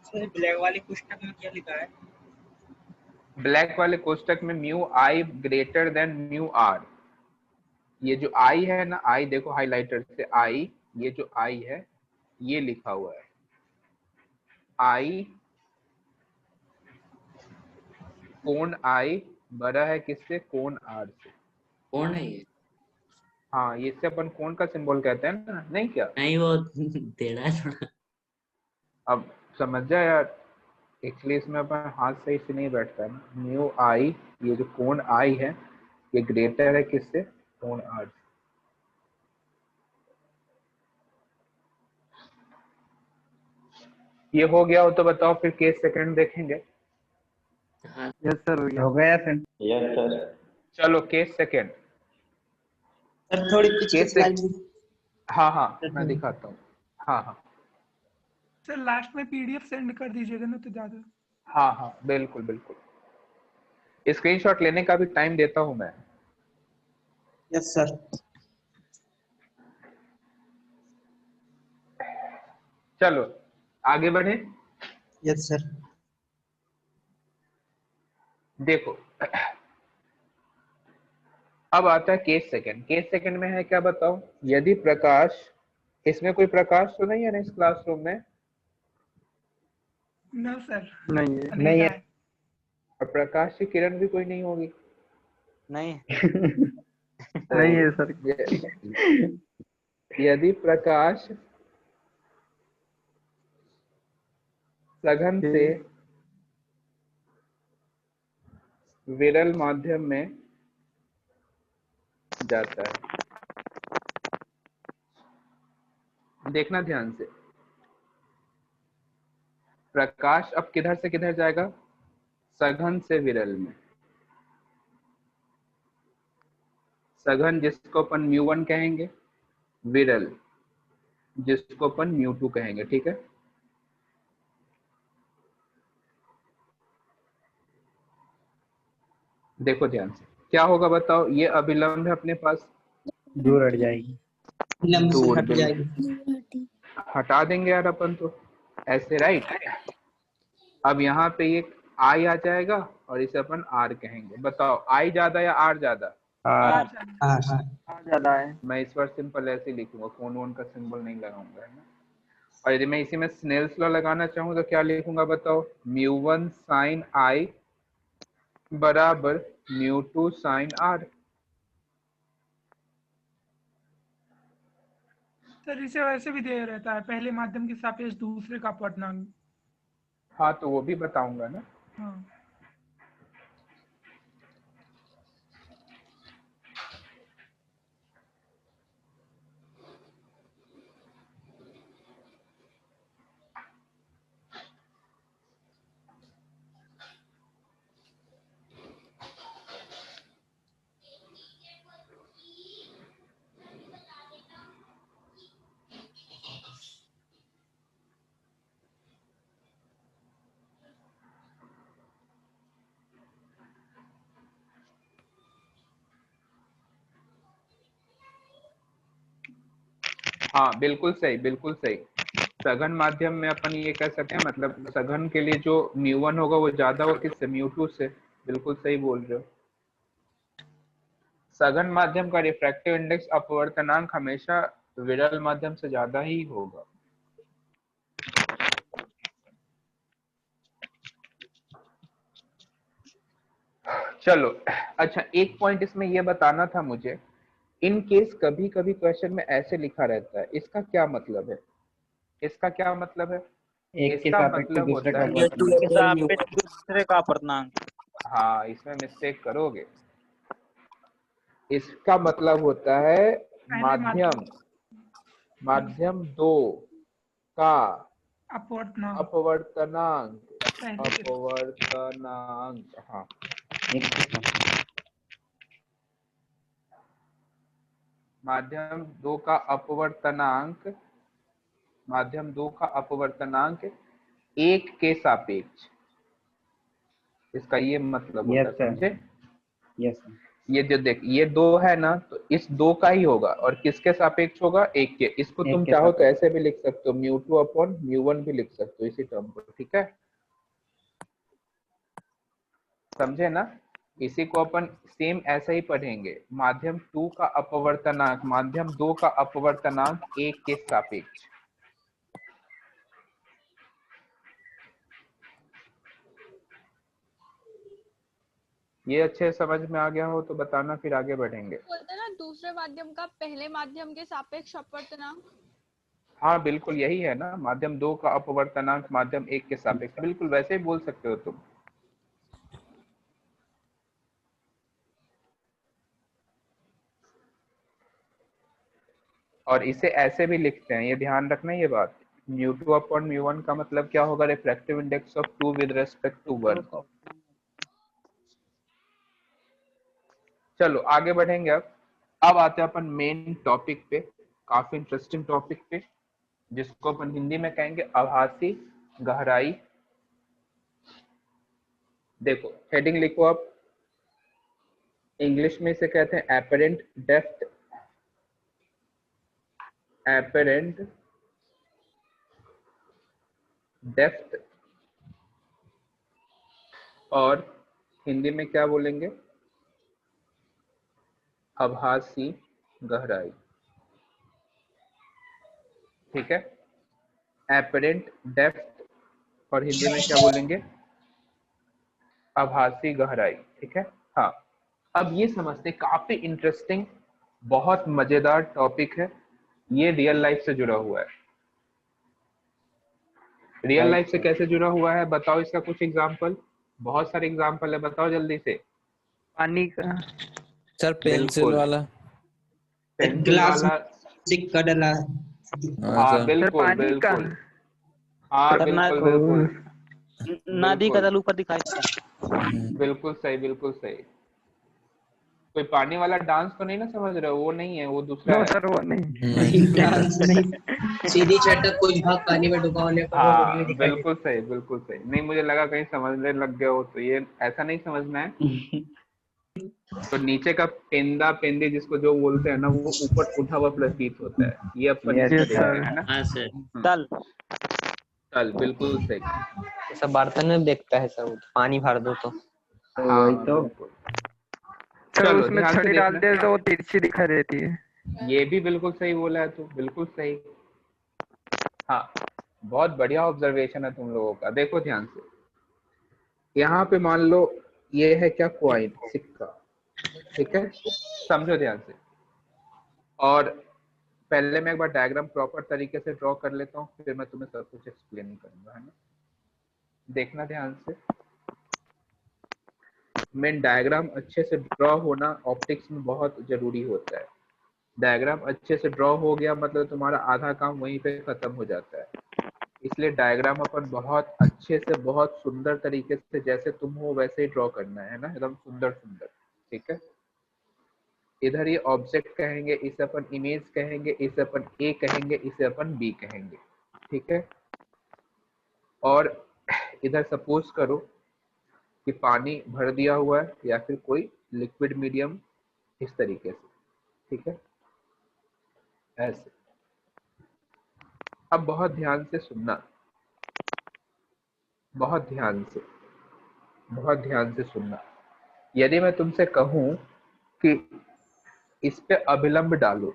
सर ब्लैक वाले पुस्तक में क्या लिखा है?
ब्लैक वाले कोष्टक में mu i greater than mu r. ये जो आई है ना, आई देखो हाइलाइटर से, आई, ये जो आई है ये लिखा हुआ है, आई कोण आई बड़ा है किससे? कोण आर से।
कौन है ये?
हाँ, ये इससे अपन कोण का सिंबल कहते हैं ना, नहीं क्या?
नहीं वो टेढ़ा है थोड़ा।
अब समझ जा यार, एक्चुअली इसमें अपन हाथ सही से नहीं बैठता है ना। म्यू आई, ये जो कोण आई है ये ग्रेटर है किससे? कोण आर से। ये हो गया हो तो बताओ फिर केस सेकंड देखेंगे।
हाँ
यस सर
हो गया सर।
Yes sir.
चलो केस सेकंड।
सर थोड़ी पीछे
कैसे?
स्लाइड
हाँ हाँ मैं दिखाता हूँ। हाँ हाँ
सर लास्ट में पीडीएफ सेंड कर दीजिएगा ना तो ज्यादा।
हाँ हाँ बिल्कुल बिल्कुल, स्क्रीनशॉट लेने का भी टाइम देता हूँ मैं।
Yes sir.
चलो आगे बढ़े।
Yes sir.
देखो अब आता है केस सेकंड। केस सेकंड में है क्या बताओ? यदि प्रकाश, इसमें कोई प्रकाश तो नहीं है ना इस क्लासरूम में?
नो सर,
नहीं है।
नहीं है।
और प्रकाश की किरण भी कोई नहीं होगी?
नहीं
नहीं है सर।
यदि प्रकाश सघन से विरल माध्यम में जाता है, देखना ध्यान से, प्रकाश अब किधर से किधर जाएगा? सघन से विरल में। सघन जिसको अपन म्यू1 कहेंगे, विरल जिसको अपन म्यू2 कहेंगे, ठीक है? देखो ध्यान से, क्या होगा बताओ? ये अभिलंब है अपने पास,
दूर हट जाएगी।
लंब से
दूर
हट जाएगी।
हटा देंगे यार अपन तो ऐसे, राइट? अब यहाँ पे ये आई आ जाएगा और इसे अपन आर कहेंगे। बताओ आई ज्यादा या आर ज्यादा?
आर
ज्यादा है।
मैं इस बार सिंपल ऐसे ही लिखूंगा, फोन वोन का सिंबल नहीं लगाऊंगा, है ना? और यदि मैं इसी में स्नेल्स लॉ लगाना चाहूँ तो क्या लिखूंगा बताओ? म्यू1 साइन आई बराबर म्यू2 साइन आर।
सर इसे वैसे भी दे रहता है, पहले माध्यम के सापेक्ष दूसरे का अपवर्तनांक।
हाँ तो वो भी बताऊंगा ना।
हाँ
हाँ बिल्कुल सही, बिल्कुल सही। सघन माध्यम में अपन ये कह सकते हैं, मतलब सघन के लिए जो म्यू1 होगा वो ज्यादा होगा किससे? म्यू2 से। बिल्कुल सही बोल रहे हो। सघन माध्यम का रिफ्रैक्टिव इंडेक्स अपवर्तनांक हमेशा विरल माध्यम से ज्यादा ही होगा। चलो अच्छा, एक पॉइंट इसमें ये बताना था मुझे, इन केस कभी कभी क्वेश्चन में ऐसे लिखा रहता है, इसका क्या मतलब है? इसका क्या मतलब है?
एक के
इसका
सापेक्ष
मतलब
दूसरे
होता
का
है,
अपवर्तनांक।
के सापेक्ष दूसरे का अपूर्णांक।
हाँ इसमें मिस्टेक करोगे। इसका मतलब होता है
पहले
माध्यम, माध्यम 2 का
अपवर्तनांक
अपवर्तनांक,
पहले के
अपवर्तनांक, हाँ
एक के सापेक्ष।
माध्यम 2 का अपवर्तनांक, माध्यम 2 का अपवर्तनांक 1 के सापेक्ष, इसका ये मतलब होता है,
यस सर,
समझे?
Yes sir.
ये जो देख ये 2 है ना, तो इस 2 का ही होगा और किसके सापेक्ष होगा? 1 के। इसको
एक
तुम
के
चाहो तो
सापेक्ष।
ऐसे भी लिख सकते हो, μ2 अपॉन μ1 भी लिख सकते हो इसी टर्म को, ठीक है, समझे ना? इसी को अपन सेम ऐसे ही पढ़ेंगे, माध्यम 2 का अपवर्तनांक, माध्यम 2 का अपवर्तनांक 1 के सापेक्ष। ये अच्छे समझ में आ गया हो तो बताना, फिर आगे बढ़ेंगे।
बोलते हैं ना दूसरे माध्यम का पहले माध्यम के सापेक्ष अपवर्तनांक।
हाँ बिल्कुल यही है ना, माध्यम 2 का अपवर्तनांक माध्यम 1 के सापेक्ष, बिल्कुल वैसे ही बोल सकते हो तुम। और इसे ऐसे भी लिखते हैं, ये ध्यान रखना ये बात, μ2 अपॉन μ1 का मतलब क्या होगा? Refractive index of 2 with respect to 1। चलो आगे बढ़ेंगे। अब आते हैं अपन मेन टॉपिक पे, काफी इंटरेस्टिंग टॉपिक पे, जिसको अपन हिंदी में कहेंगे आभासी गहराई। देखो हेडिंग लिखो आप, इंग्लिश में इसे कहते हैं एपरेंट डेप्थ, एपरेंट डेप्थ, और हिंदी में क्या बोलेंगे? आभासी गहराई, ठीक है। एपरेंट डेप्थ और हिंदी में क्या बोलेंगे? आभासी गहराई, ठीक है। हाँ अब ये समझते, काफी इंटरेस्टिंग, बहुत मजेदार टॉपिक है ये, रियल लाइफ से जुड़ा हुआ है। रियल लाइफ से कैसे जुड़ा हुआ है बताओ, इसका कुछ एग्जांपल, बहुत सारे एग्जांपल है, बताओ जल्दी से।
पानी का।
सर पेंसिल
बिल्कुल,
वाला।
पेंसिल
ग्लास
वाला,
सिक्का डला।
हाँ
हाँ
सर।
बिल्कुल
पानी का।
बिल्कुल, हाँ
सर ना
बिल्कुल बिल्कुल
नदी का
बिल्कुल
जल ऊपर दिखाई देता है।
बिल्कुल सही, बिल्कुल सही। कोई पानी वाला डांस तो नहीं ना समझ रहे हो? वो नहीं है, वो दूसरा
नो
है।
सर वो नहीं।
नहीं
डांस नहीं, सीधी चटक कुछ भाग पानी में डूबा होने पर वो
हाँ
वीडियो दिखाई
बिल्कुल सही, बिल्कुल सही। नहीं मुझे लगा कहीं समझने लग गए हो, तो ये ऐसा नहीं समझना है।
देती।
तो नीचे का पेंदा पेंदी जिसको जो बोलते हैं ना, वो ऊपर उठा हुआ प्रतीत होता है, ये अपन
Yes,
इसको
sir.
देखते हैं ना।
हाँ सर।
चल
चल बिल्कुल सही।
सब बर्तन में देखता है सर, पानी भर दो तो।
हाँ
वही तो।
बिल्कुल।
सर
चलो
उसमें
ध्यान से
छड़ी डालते
देखना,
हैं तो वो तिरछी दिखाई देती है।
ये भी बिल्कुल सही बोला है तू, बिल्कुल सही। हाँ बहुत बढ़िया ऑब्जर्वेशन है तुम लोगों का। देखो ध्यान से, यहाँ पे मान लो ये है क्या? कॉइन, सिक्का, ठीक है, समझो ध्यान से। और पहले मैं एक बार डायग्राम प्रॉपर तरीके से ड्रॉ कर लेता हूँ, फिर मैं तुम्हें सब कुछ एक्सप्लेन करूंगा, है ना। देखना ध्यान से, मेन डायग्राम अच्छे से ड्रॉ होना ऑप्टिक्स में बहुत जरूरी होता है। डायग्राम अच्छे से ड्रॉ हो गया मतलब तुम्हारा आधा काम वहीं पे खत्म हो जाता है। इसलिए डायग्राम अपन बहुत अच्छे से, बहुत सुंदर तरीके से, जैसे तुम हो वैसे ही ड्रॉ करना है ना, एकदम सुंदर सुंदर, ठीक है। इधर ये ऑब्जेक्ट कहेंगे, इसे अपन इमेज कहेंगे, इसे अपन ए कहेंगे, इसे अपन बी कहेंगे, ठीक है। और इधर सपोज करो कि पानी भर दिया हुआ है या फिर कोई लिक्विड मीडियम, इस तरीके से, ठीक है, ऐसे। अब बहुत ध्यान से सुनना, बहुत ध्यान से, बहुत ध्यान से सुनना। यदि मैं तुमसे कहूं कि इस पे अभिलंब डालो,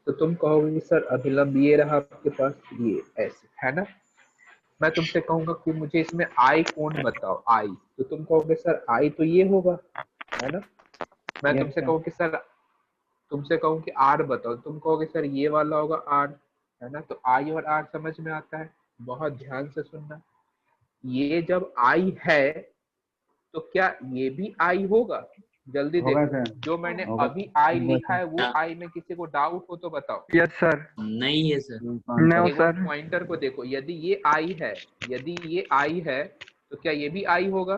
तो तुम कहोगे सर अभिलंब ये रहा आपके पास, ये ऐसे है ना। मैं तुमसे कहूंगा कि मुझे इसमें आई कोण बताओ, आई, तो तुम कहोगे सर आई तो ये होगा, है ना। मैं तुमसे कहूँ कि सर, तुमसे कहूँ कि आर बताओ, तुम कहोगे सर ये वाला होगा आर, है ना। तो आई और आर समझ में आता है, बहुत ध्यान से सुनना, ये जब आई है तो क्या ये भी आई होगा? जल्दी देखो, जो मैंने अभी आई लिखा है वो आई में किसी को डाउट हो तो बताओ।
Yes sir.
नहीं है सर।
नो
एक
सर।
पॉइंटर को देखो, यदि ये आई है, यदि ये आई है तो क्या ये भी आई होगा?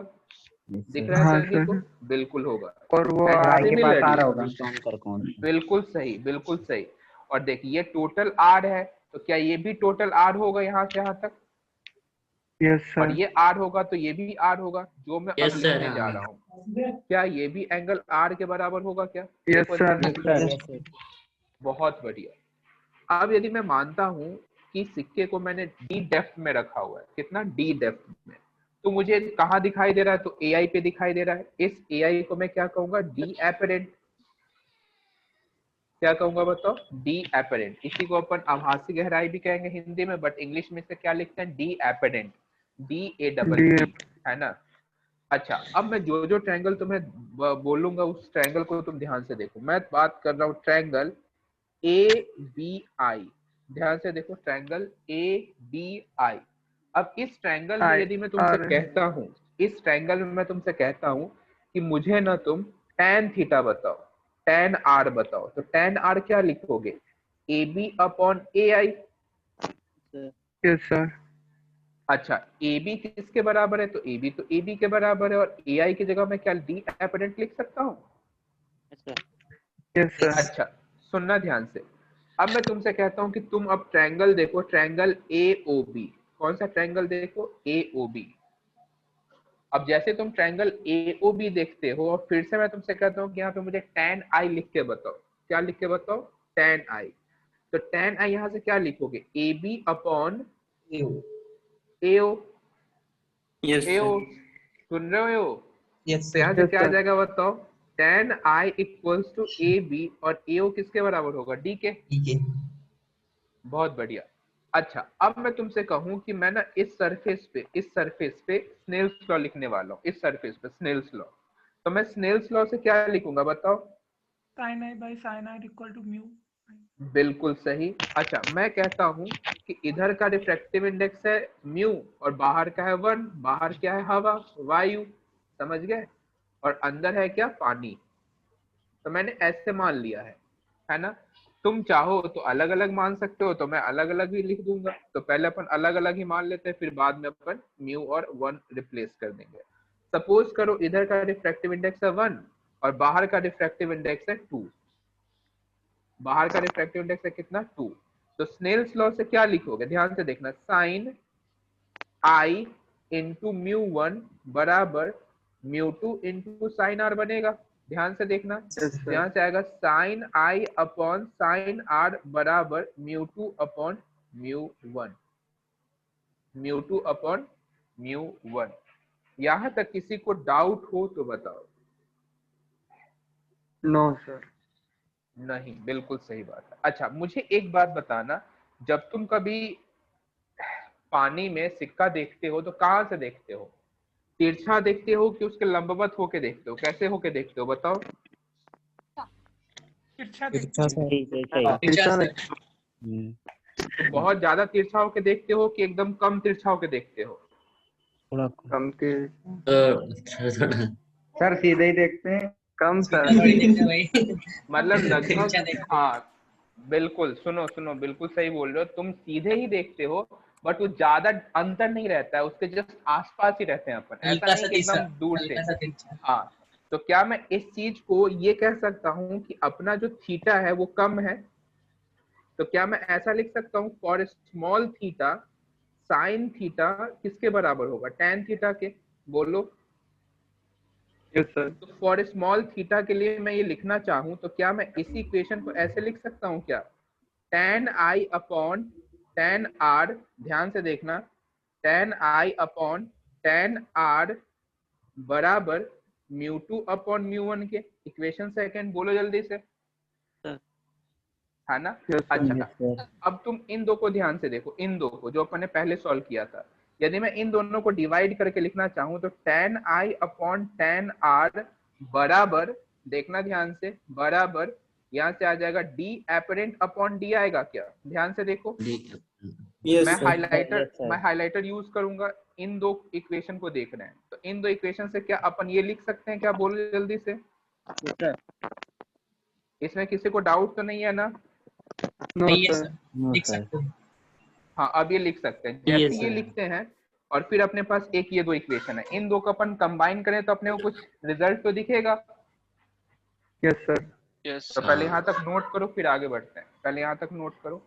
दिख रहा है
हाँ
सभी को?
सर।
बिल्कुल होगा।
और वो
And
के पास आ रहा
similarly,
होगा।
बिल्कुल सही, बिल्कुल सही। और देखिए ये टोटल आर है, तो क्या ये भी टोटल आर होगा यहाँ से यहाँ तक?
यस
और
सर।
ये आर होगा तो ये भी आर होगा, जो मैं
Yes,
अब
sir,
लिखने जा रहा हूँ। क्या ये भी एंगल आर के बराबर होगा क्या?
यस
देखो
सर।
ध्यान से। बहुत बढ़िया। अब यदि मैं मानता हूँ कि सिक्के को मैंने डी डेप्थ में रखा हुआ है, कितना? डी डेप्थ में, तो मुझे कहाँ दिखाई दे रहा है? तो एआई पे दिखाई दे रहा है। इस एआई को मैं क्या कहूंगा? D apparent. क्या कहूंगा बताओ? D apparent. इसी को अपन आभासी गहराई भी कहेंगे हिंदी में, बट इंग्लिश में से क्या लिखते हैं? डी एपरेंट, DAPP, है ना? अच्छा, अब मैं जो जो ट्रायंगल तुम्हें बोलूंगा उस ट्रायंगल को तुम ध्यान से देखो। मैं बात कर रहा हूँ ट्रायंगल ABI। ध्यान से देखो, ट्रायंगल ABI। अब इस ट्रायंगल में यदि मैं तुमसे कहता हूँ, इस ट्रायंगल में मैं तुमसे कहता हूँ कि मुझे ना तुम tan थीटा बताओ, tan R बताओ, तो tan R क्या लिखोगे? AB upon AI।
Yes sir.
अच्छा, AB किसके बराबर है? तो AB तो AB के बराबर है, और AI की जगह मैं क्या डी एपरेंट लिख सकता हूँ?
Yes sir.
अच्छा, सुनना ध्यान से। अब मैं तुमसे कहता हूं कि तुम अब ट्रायंगल देखो, ट्रायंगल AOB। कौन सा ट्रायंगल देखो? AOB। अब जैसे तुम ट्रायंगल AOB देखते हो, और फिर से मैं तुमसे कहता हूं कि यहाँ पे मुझे tan I लिख के बताओ। क्या लिख के बताओ? tan I। तो tan I यहाँ से क्या लिखोगे? AB upon AO। AO सुन रहे हो? तो यहाँ से क्या आ जाएगा बताओ? tan I equals to AB, और AO किसके बराबर होगा? D के। बहुत बढ़िया। अच्छा, अब मैं तुमसे कहूं कि मैं ना इस सरफेस पे स्नेल्स लॉ लिखने वाला हूँ। इस सरफेस पे स्नेल्स लॉ, तो मैं स्नेल्स लॉ से क्या लिखूंगा बताओ?
sin i by sin r equal to mu।
बिल्कुल सही। अच्छा, मैं कहता हूं कि इधर का रिफ्रैक्टिव इंडेक्स है म्यू, और बाहर का है 1। बाहर क्या है? हवा, वायु। समझ गए? और अंदर है क्या? पानी। तो मैंने ऐसे मान लिया है ना? तुम चाहो तो अलग अलग मान सकते हो, तो मैं अलग अलग ही लिख दूंगा। तो पहले अपन अलग अलग ही मान लेते हैं, फिर बाद में अपन म्यू और 1 रिप्लेस कर देंगे। सपोज करो इधर का रिफ्रैक्टिव इंडेक्स है 1 और बाहर का रिफ्रैक्टिव इंडेक्स है 2। बाहर का रिफ्रैक्टिव इंडेक्स है कितना? 2। तो स्नेल्स लॉ से क्या लिखोगे? ध्यान से देखना, साइन आई इंटू म्यू 1 बराबर म्यू 2 इंटू साइन आर बनेगा। ध्यान से देखना, यहाँ से आएगा sine i upon sine r बराबर mu 2 upon mu 1। Mu 2 upon mu 1। यहाँ तक किसी को डाउट हो तो बताओ।
No sir.
नहीं, बिल्कुल सही बात है। अच्छा, मुझे एक बात बताना, जब तुम कभी पानी में सिक्का देखते हो तो कहाँ से देखते हो? तिरछा देखते हो कि उसके लंबवत होके देखते हो? कैसे होके देखते हो बताओ?
तिरछा
तो बहुत ज्यादा तिरछा होके देखते हो कि एकदम कम तिरछा होके देखते हो?
थोड़ा कम के
थोड़ा
सर सीधे ही देखते हैं। कम सर।
मतलब लगभग, हाँ बिल्कुल। सुनो सुनो, बिल्कुल सही बोल रहे हो, तुम सीधे ही देखते हो, बट वो ज्यादा अंतर नहीं रहता है, उसके जस्ट आसपास ही रहते हैं अपन, ऐसा नहीं कि एकदम दूर से। हाँ, तो क्या मैं इस चीज को ये कह सकता हूँ कि अपना जो थीटा है वो कम है? तो क्या मैं ऐसा लिख सकता हूँ, for small theta sine theta किसके बराबर होगा? tan थीटा के। बोलो।
Yes sir.
तो फॉर स्मॉल थीटा के लिए मैं ये लिखना चाहूँ तो क्या मैं इसी इक्वेशन को ऐसे लिख सकता हूँ क्या? tan I upon tan R। ध्यान से देखना, tan I upon tan R बराबर म्यू 2 अपॉन म्यू 1 के। इक्वेशन सेकंड बोलो जल्दी से, है ना? अच्छा, अब तुम इन दो को ध्यान से देखो, इन दो को जो अपन ने पहले सॉल्व किया था। यदि मैं इन दोनों को डिवाइड करके लिखना चाहूँ तो tan I upon tan R बराबर, देखना ध्यान से, बराबर यहाँ से आ जाएगा डी एपरेंट अपॉन डी आएगा क्या? ध्यान से देखो,
यस
मैं
सर।
हाइलाइटर यूज करूंगा, इन दो इक्वेशन को देखना है, तो इन दो इक्वेशन से क्या अपन ये लिख सकते हैं, क्या बोलो जल्दी से। इसमें किसी को डाउट तो नहीं है ना?
नो
नहीं है
सर।
सर, लिख सकते हैं।
हाँ, अब ये लिख सकते हैं।
Yes,
जैसे ये
sir.
लिखते हैं और फिर अपने पास एक ये दो इक्वेशन है, इन दो को अपन कंबाइन करें तो अपने को कुछ रिजल्ट तो दिखेगा।
Yes sir.
तो पहले यहाँ तक नोट करो, फिर आगे बढ़ते हैं। पहले यहाँ तक नोट करो।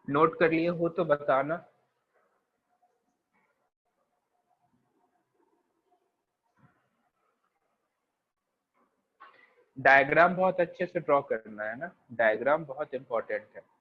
नोट कर लिए हो तो बताना। डायग्राम बहुत अच्छे से ड्रॉ करना है ना, डायग्राम बहुत इंपॉर्टेंट है।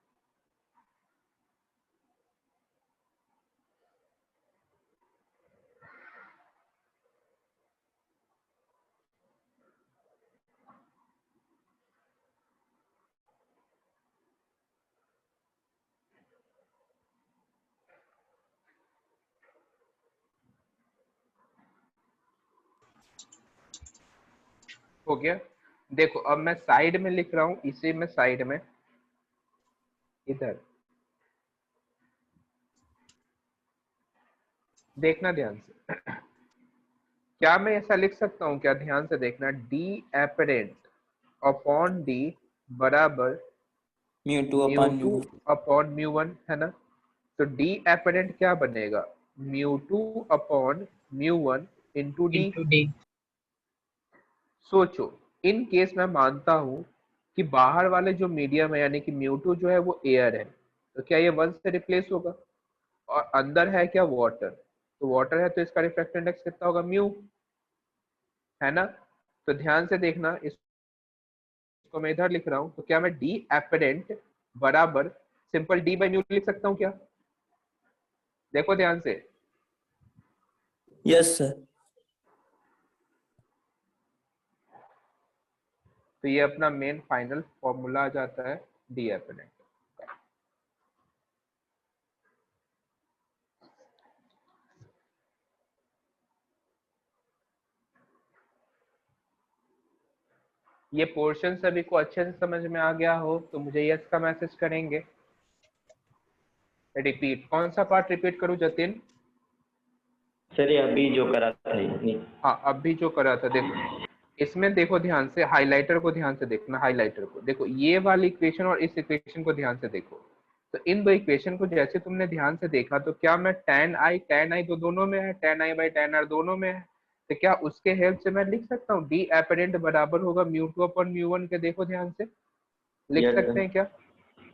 हो गया। देखो अब मैं साइड में लिख रहा हूं, इसी में साइड में इधर देखना ध्यान से। क्या मैं ऐसा लिख सकता हूं क्या? ध्यान से देखना, डी एपरेंट अपॉन डी बराबर
म्यू2
mu
upon
two
mu.
Upon mu one, है ना? तो डी एपरेंट क्या बनेगा? Mu two upon mu one into D.
Into D.
सोचो, इन केस मैं मानता हूं कि बाहर वाले जो मीडियम है यानी कि म्यू टू जो है वो एयर है, तो क्या ये वन से रिप्लेस होगा? और अंदर है क्या? वाटर। तो वाटर है तो इसका रिफ्रैक्टिव इंडेक्स कितना होगा? म्यू, है ना? तो ध्यान से देखना, इसको मैं इधर लिख रहा हूं, तो क्या मैं डी एपरेंट बराबर सिंपल डी बाई म्यू लिख सकता हूं क्या? देखो ध्यान से।
Yes sir.
तो ये अपना मेन फाइनल फॉर्मूला आ जाता है डी एपरेंट। ये पोर्शन सभी को अच्छे से समझ में आ गया हो तो मुझे यस का मैसेज करेंगे। रिपीट, कौन सा पार्ट रिपीट करूं जतिन?
सर ये अभी जो करा था ये।
हाँ अभी जो करा था, देखो इसमें देखो ध्यान से, हाइलाइटर को ध्यान से देखना, हाइलाइटर को देखो, ये वाली इक्वेशन और इस इक्वेशन को ध्यान से देखो। तो इन दो इक्वेशन को जैसे तुमने ध्यान से देखा तो क्या मैं tan i तो दोनों में है, tan i by tan r दोनों में है, तो क्या उसके हेल्प से मैं लिख सकता हूँ डी एपरेंट बराबर होगा μ2 अपॉन μ1 के? देखो ध्यान से, लिख
Yes,
सकते हैं क्या?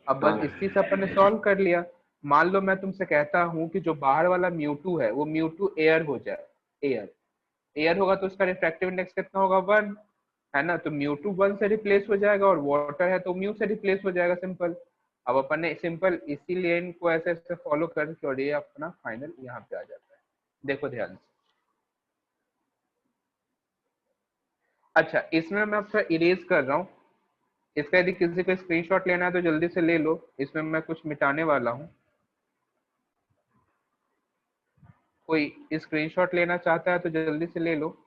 अब बस
हाँ।
इसी से अपन ने सॉल्व कर लिया। मान लो मैं तुमसे कहता हूँ कि जो बाहर वाला μ2 है वो μ2 एयर हो जाए, एयर होगा तो उसका रिफ्रैक्टिव इंडेक्स कितना होगा? 1 है ना, तो μ2 1 से रिप्लेस हो जाएगा, और वाटर है तो म्यू से रिप्लेस हो जाएगा, सिंपल। अब अपन ने सिंपल इसीलिए इनको ऐसे ऐसे फॉलो करके और ये अपना फाइनल यहाँ पे आ जाता है। देखो ध्यान से। अच्छा इसमें मैं थोड़ा इरेज कर रहा हूँ, इसका यदि किसी को स्क्रीनशॉट लेना है तो जल्दी से ले लो, इसमें मैं कुछ मिटाने वाला हूँ। कोई स्क्रीनशॉट लेना चाहता है तो जल्दी से ले लो।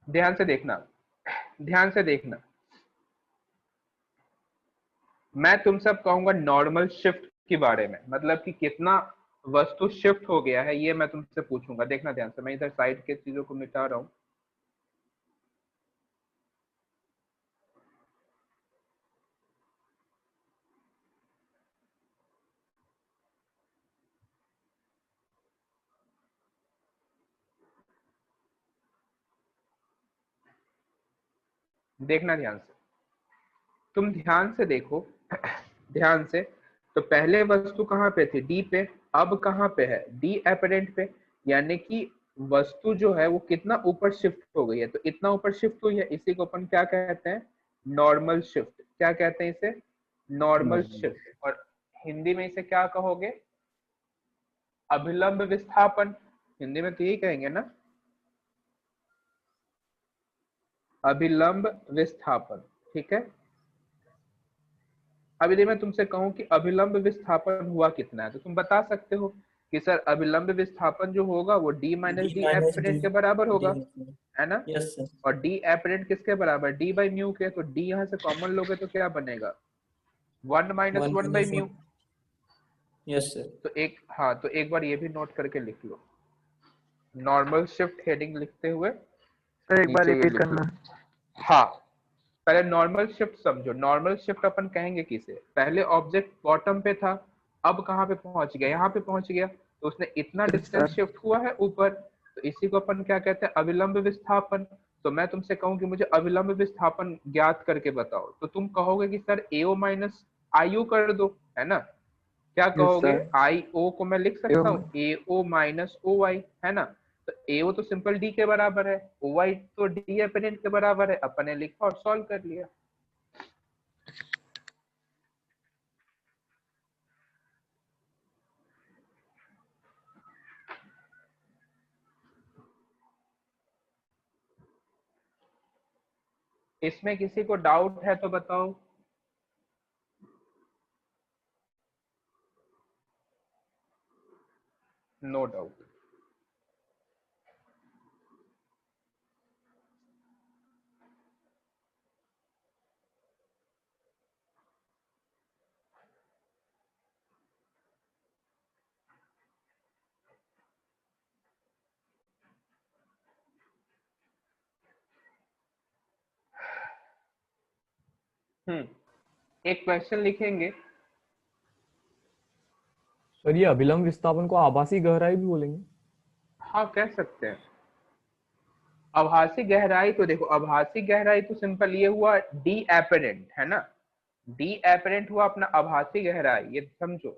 ध्यान से देखना, ध्यान से देखना, मैं तुम सब कहूंगा नॉर्मल शिफ्ट के बारे में, मतलब कि कितना वस्तु शिफ्ट हो गया है ये मैं तुमसे पूछूंगा। देखना ध्यान से, मैं इधर साइड के चीजों को मिटा रहा हूं। देखना ध्यान से, तुम ध्यान से देखो ध्यान से। तो पहले वस्तु कहाँ पे थी? डी पे, अब कहाँ पे है? डी एपरेंट पे, यानी कि वस्तु जो है वो कितना ऊपर शिफ्ट हो गई है। तो इतना ऊपर शिफ्ट हुई है, इसी को अपन क्या कहते हैं? Normal shift. क्या कहते हैं इसे? Normal shift. और हिंदी में इसे क्या कहोगे? अभिलंब विस्थापन। हिंदी में तो यही कहेंगे ना, अभिलंब विस्थापन। ठीक है, अब यदि मैं तुमसे कहूं कि अभिलंब विस्थापन हुआ कितना है तो तुम बता सकते हो कि सर अभिलंब विस्थापन जो होगा वो डी माइनस डी एपरेंट के बराबर होगा, है ना?
Yes sir.
और डी एपरेंट किसके बराबर? डी बाई म्यू के। तो डी यहाँ से कॉमन लोगे तो क्या बनेगा? 1 minus 1 by mu.
Yes sir.
तो एक, हाँ तो एक बार ये भी नोट करके लिख लो, नॉर्मल शिफ्ट हेडिंग लिखते हुए
सर एक बार
नीचे ये
रिपीट
लिख लो।
करना।
हाँ पहले नॉर्मल शिफ्ट समझो। नॉर्मल शिफ्ट अपन कहेंगे किसे? पहले ऑब्जेक्ट बॉटम पे था, अब कहाँ पे पहुंच गया? यहाँ पे पहुंच गया, तो उसने इतना डिस्टेंस शिफ्ट हुआ है ऊपर, तो इसी को अपन क्या कहते हैं? अभिलंब विस्थापन। तो मैं तुमसे कहूं कि मुझे अभिलंब विस्थापन ज्ञात करके बताओ, तो तुम कहोगे कि सर एओ माइनस आईयू कर दो, है ना? क्या कहोगे? आई ओ को मैं लिख सकता हूँ एओ माइनस ओ आई, है ना? तो एओ तो सिंपल डी के बराबर है, ओ आई तो डी एपरेंट के बराबर है, अपन ने लिखा और सॉल्व कर लिया। इसमें किसी को डाउट है तो बताओ। No doubt. एक क्वेश्चन लिखेंगे।
सर ये अभिलंब विस्थापन को आभासी गहराई भी बोलेंगे?
हाँ कह सकते हैं। आभासी गहराई तो देखो, आभासी गहराई तो सिंपल ये हुआ डी एपरेंट, है ना? डी एपरेंट हुआ अपना आभासी गहराई, ये समझो।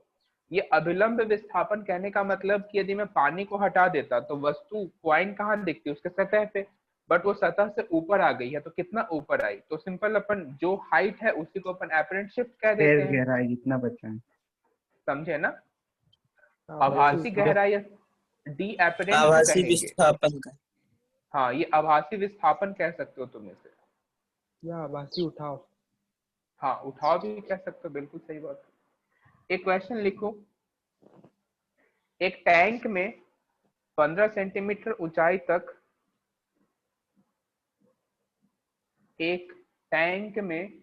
ये अभिलंब विस्थापन कहने का मतलब कि यदि मैं पानी को हटा देता तो वस्तु पॉइंट कहाँ दिखती? उसके सतह पे, बट वो सतह से ऊपर आ गई है, तो कितना ऊपर आई? तो सिंपल अपन जो हाइट है उसी को अपन एपरेंट शिफ्ट कह देते हैं।
गहराई जितना बचा है,
समझे ना? आभासी गहराई डी एपरेंट
आभासी
कहेंगे।
विस्थापन का।
हाँ ये आभासी विस्थापन कह सकते हो तुम इसे,
या आभासी उठाव।
हाँ उठाव भी कह सकते हो, बिल्कुल सही बात। एक क्वेश्चन लिखो, एक टैंक में 15 सेंटीमीटर ऊंचाई तक, एक टैंक में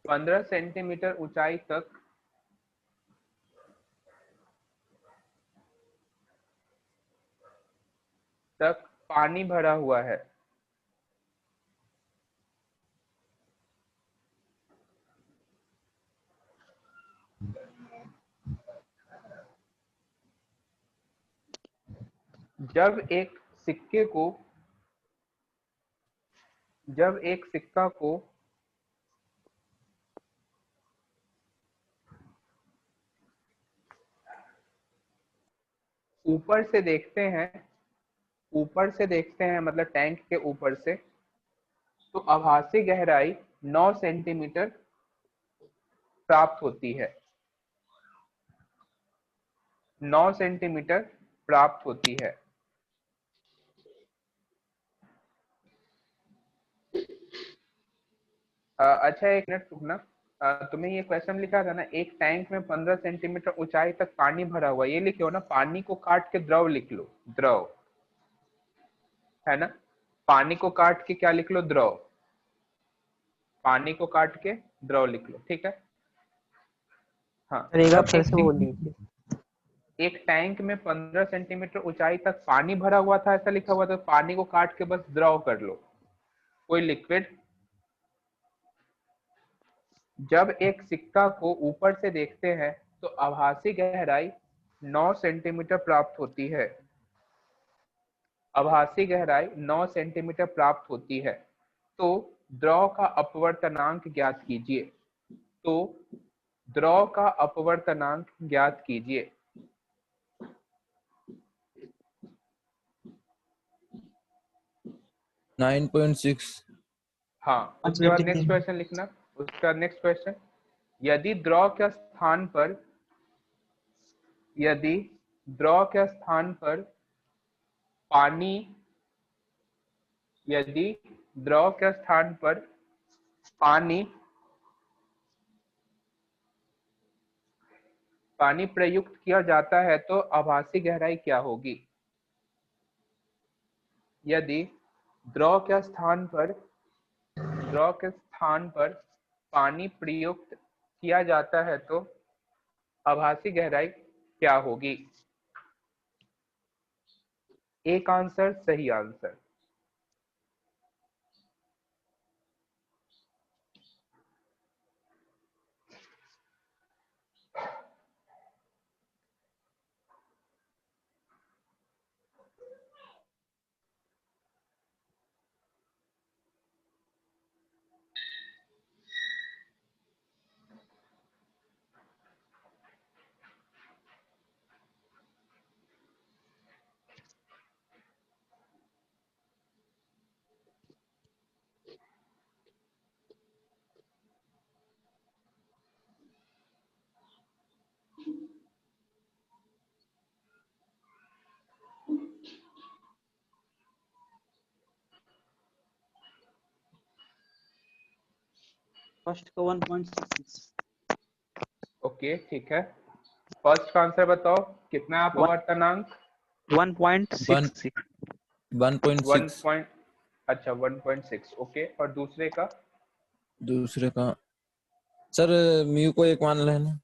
15 सेंटीमीटर ऊंचाई तक पानी भरा हुआ है। जब एक सिक्का को ऊपर से देखते हैं मतलब टैंक के ऊपर से, तो आभासी गहराई 9 सेंटीमीटर प्राप्त होती है। 9 सेंटीमीटर प्राप्त होती है। अच्छा एक मिनट रुकना। तुम्हें ये क्वेश्चन लिखा था ना, एक टैंक में 15 सेंटीमीटर ऊंचाई तक पानी भरा हुआ, ये लिखे हो ना, पानी को काट के द्रव लिख लो, द्रव है ना। पानी को काट के क्या लिख लो, द्रव। पानी को काट के द्रव लिख लो, ठीक है। हाँ,
फिर से बोल दीजिए।
एक टैंक में 15 सेंटीमीटर ऊंचाई तक पानी भरा हुआ था, ऐसा लिखा हुआ था। पानी को काट के बस द्रव कर लो, कोई लिक्विड। जब एक सिक्का को ऊपर से देखते हैं तो आभासी गहराई 9 सेंटीमीटर प्राप्त होती है। आभासी गहराई 9 सेंटीमीटर प्राप्त होती है। तो द्रव का अपवर्तनांक ज्ञात कीजिए। तो द्रव का अपवर्तनांक ज्ञात कीजिए।
नाइन 9.6।
हाँ, उसके बाद नेक्स्ट क्वेश्चन लिखना। उसका नेक्स्ट क्वेश्चन, यदि द्रव के स्थान पर पानी, यदि द्रव के स्थान पर पानी प्रयुक्त किया जाता है तो आभासी गहराई क्या होगी। यदि द्रव के स्थान पर पानी प्रयुक्त किया जाता है तो आभासी गहराई क्या होगी। एक आंसर सही आंसर।
फर्स्ट का 1.66।
ओके ठीक है, फर्स्ट का आंसर बताओ, कितना है अपवर्तनांक।
1.66।
1.6।
अच्छा 1.6। ओके, और दूसरे का
सर म्यू को 1 मान लेना।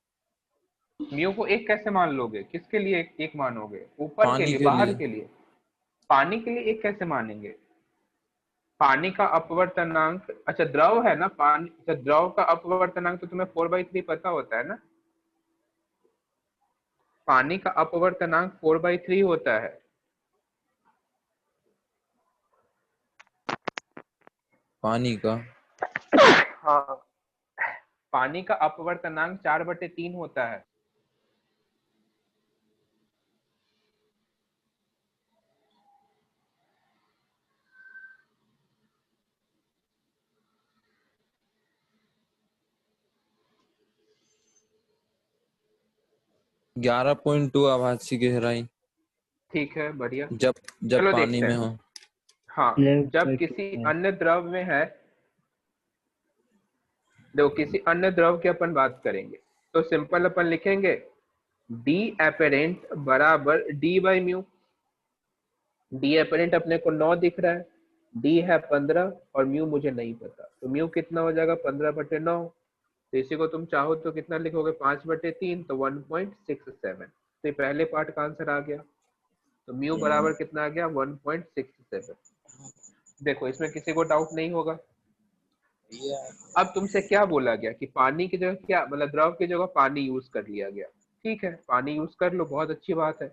म्यू को 1 कैसे मान लोगे, किसके लिए एक मानोगे, ऊपर के
पानी
लिए,
के
बाहर
लिए।
के लिए। पानी के लिए 1 कैसे मानेंगे। पानी का अपवर्तनांक, अच्छा द्रव है ना पानी, अच्छा द्रव का अपवर्तनांक तो तुम्हें 4/3 पता होता है ना। पानी का अपवर्तनांक 4/3 होता है।
पानी का,
हाँ, पानी का अपवर्तनांक 4/3 होता है।
ग्यारह 11.2 आभासी गहराई।
ठीक है, बढ़िया।
जब
चलो
पानी
देखते
में
हैं।
हो।
हाँ, जब किसी अन्य द्रव में है, देखो किसी अन्य द्रव की अपन बात करेंगे तो सिंपल अपन लिखेंगे डी एपेरेंट बराबर D by mu. D apparent अपने को 9 दिख रहा है, डी है 15 और म्यू मुझे नहीं पता, तो म्यू कितना हो जाएगा 15/9। तो इसी को तुम चाहो तो कितना लिखोगे 5/3 तो 1.67। तो ये पहले पार्ट का आंसर आ गया। तो म्यू बराबर कितना आ गया 1.67। देखो इसमें किसी को डाउट नहीं होगा। अब तुमसे क्या बोला गया कि पानी की जगह क्या मतलब द्रव की जगह पानी यूज कर लिया गया। ठीक है पानी यूज कर लो, बहुत अच्छी बात है।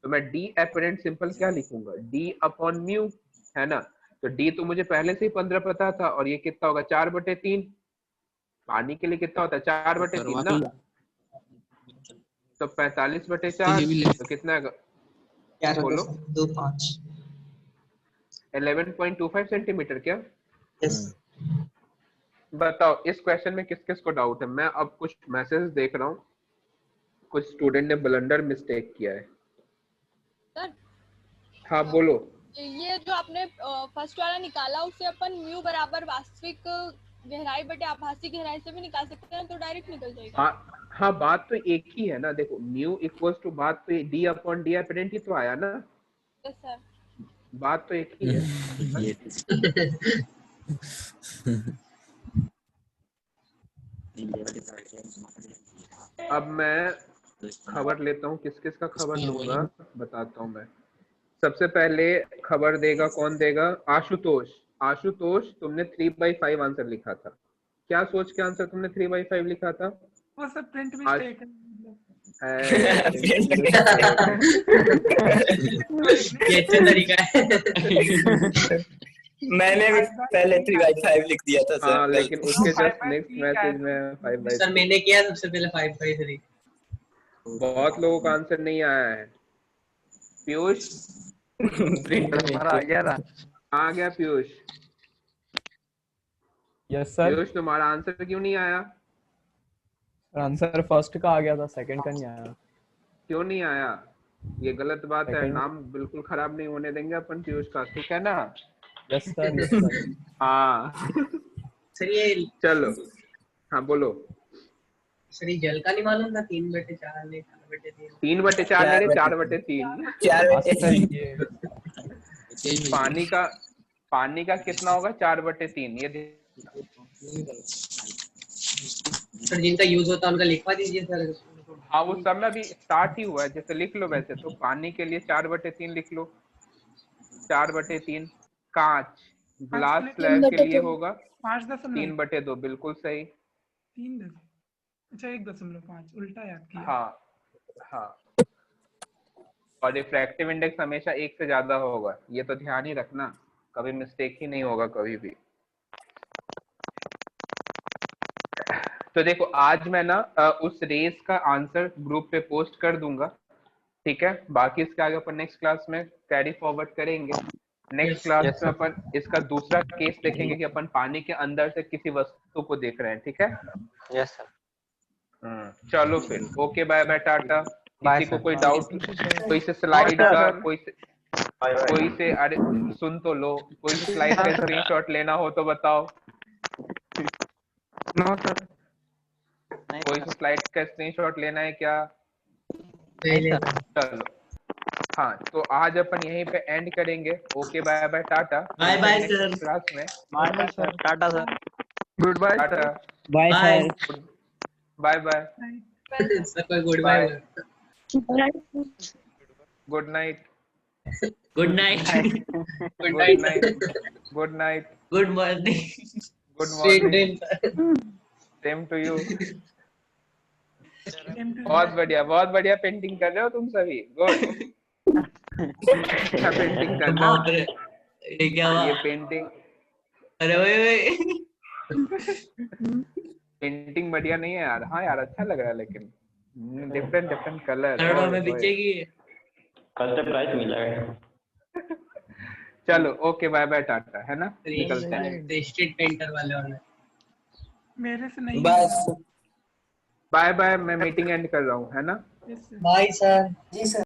तो मैं डी एपेरेंट सिंपल क्या लिखूंगा डी अपॉन म्यू, है ना। तो डी तो मुझे पहले से ही 15 पता था और ये कितना होगा 4/3। पानी के लिए कितना होता है 4/3 ना, तो 45/4 तो कितना है बोलो 11.25 सेंटीमीटर क्या। बताओ इस क्वेश्चन में किस किस को डाउट है। मैं अब कुछ मैसेज देख रहा हूँ, कुछ स्टूडेंट ने ब्लंडर मिस्टेक किया है।
सर
हाँ बोलो।
ये जो आपने फर्स्ट वाला निकाला उससे अपन म्यू बराबर वास्तविक गहराई बटे आभासी गहराई से भी निकाल सकते हैं, तो डायरेक्ट निकल जाएगा।
हाँ बात तो एक ही है ना। देखो म्यू इक्वल्स टू बात तो डी अपॉन डी एपेरेंट ही तो आया ना।
Yes sir.
बात तो एक ही है। अब मैं खबर लेता हूँ, किस किस का खबर लूंगा बताता हूँ मैं। सबसे पहले खबर देगा कौन देगा, आशुतोष। आशुतोष तुमने 3/5 आंसर लिखा था। क्या सोच के आंसर तुमने 3/5 लिखा था।
वो सब प्रिंट मिस्टेक है।
ये अच्छा तरीका है।
मैंने भी पहले 3/5 लिख दिया था सर।
हाँ लेकिन उसके जस्ट नेक्स्ट मैसेज में 5/3।
सर मैंने किया सबसे पहले 5/3।
बहुत लोगों का आंसर नहीं आया है। पीयूष आ गया पीयूष।
Yes sir.
पीयूष तुम्हारा आंसर क्यों नहीं आया।
आंसर फर्स्ट का आ गया था, सेकंड का नहीं आया।
क्यों नहीं आया, ये गलत बात है। नाम बिल्कुल खराब नहीं होने देंगे अपन पीयूष का, ठीक है ना।
Yes sir yes sir.
हाँ
सर ये
चलो हाँ बोलो।
सर ये जल का नहीं मालूम था 3/4 नहीं 4/3।
3/4 नहीं 4/3।
4/3
पानी का कितना होगा 4/3 ये
सर जिनका यूज होता है उनका लिखवा दीजिए सर।
हाँ वो सब में अभी स्टार्ट ही हुआ है, जैसे लिख लो वैसे। तो पानी के लिए 4/3 लिख लो। 4/3 कांच ग्लास स्लैब के लिए होगा 3/2 बिल्कुल सही।
3 अच्छा 1.5 उल्टा याद किया।
हाँ और रिफ्रैक्टिव इंडेक्स हमेशा 1 से ज्यादा होगा, ये तो ध्यान ही रखना, कभी मिस्टेक ही नहीं होगा कभी भी। तो देखो आज मैं ना उस रेस का आंसर ग्रुप पे पोस्ट कर दूंगा, ठीक है। बाकी इसके आगे अपन नेक्स्ट क्लास में कैरी फॉरवर्ड करेंगे। नेक्स्ट क्लास में अपन इसका दूसरा केस देखेंगे कि अपन पानी के अंदर से किसी वस्तु को देख रहे हैं, ठीक है।
Yes sir.
चलो फिर ओके बाय बाय टाटा। किसी को कोई डाउट, कोई से स्लाइड का कोई से अरे सुन तो लो, कोई स्लाइड का स्क्रीनशॉट लेना हो तो बताओ।
No sir.
कोई से स्लाइड का स्क्रीनशॉट लेना है क्या। चलो हाँ तो आज अपन यहीं पे एंड करेंगे। Okay bye bye tata.
Bye bye sir.
Class में
bye sir. Tata sir.
Good bye
tata
bye sir.
Bye bye
sir कोई good bye.
Good night.
Good night. Good night.
Good night.
Good morning.
Good morning. Same to you. बहुत बढ़िया painting कर रहे हो तुम सभी। Good अच्छा painting कर रहे हो।
ये क्या हुआ?
ये पेंटिंग,
अरे ओए
पेंटिंग बढ़िया नहीं है यार। हाँ यार अच्छा लग रहा है लेकिन डिफरेंट कलर
में पीछे
फर्स्ट प्राइज मिला है।
चलो ओके बाय बाय टाटा, है ना। निकलते हैं।
स्ट्रीट पेंटर वाले वाले
मेरे से नहीं।
बस
बाय बाय, मैं मीटिंग एंड कर रहा हूँ, है ना।
Bye sir. जी सर।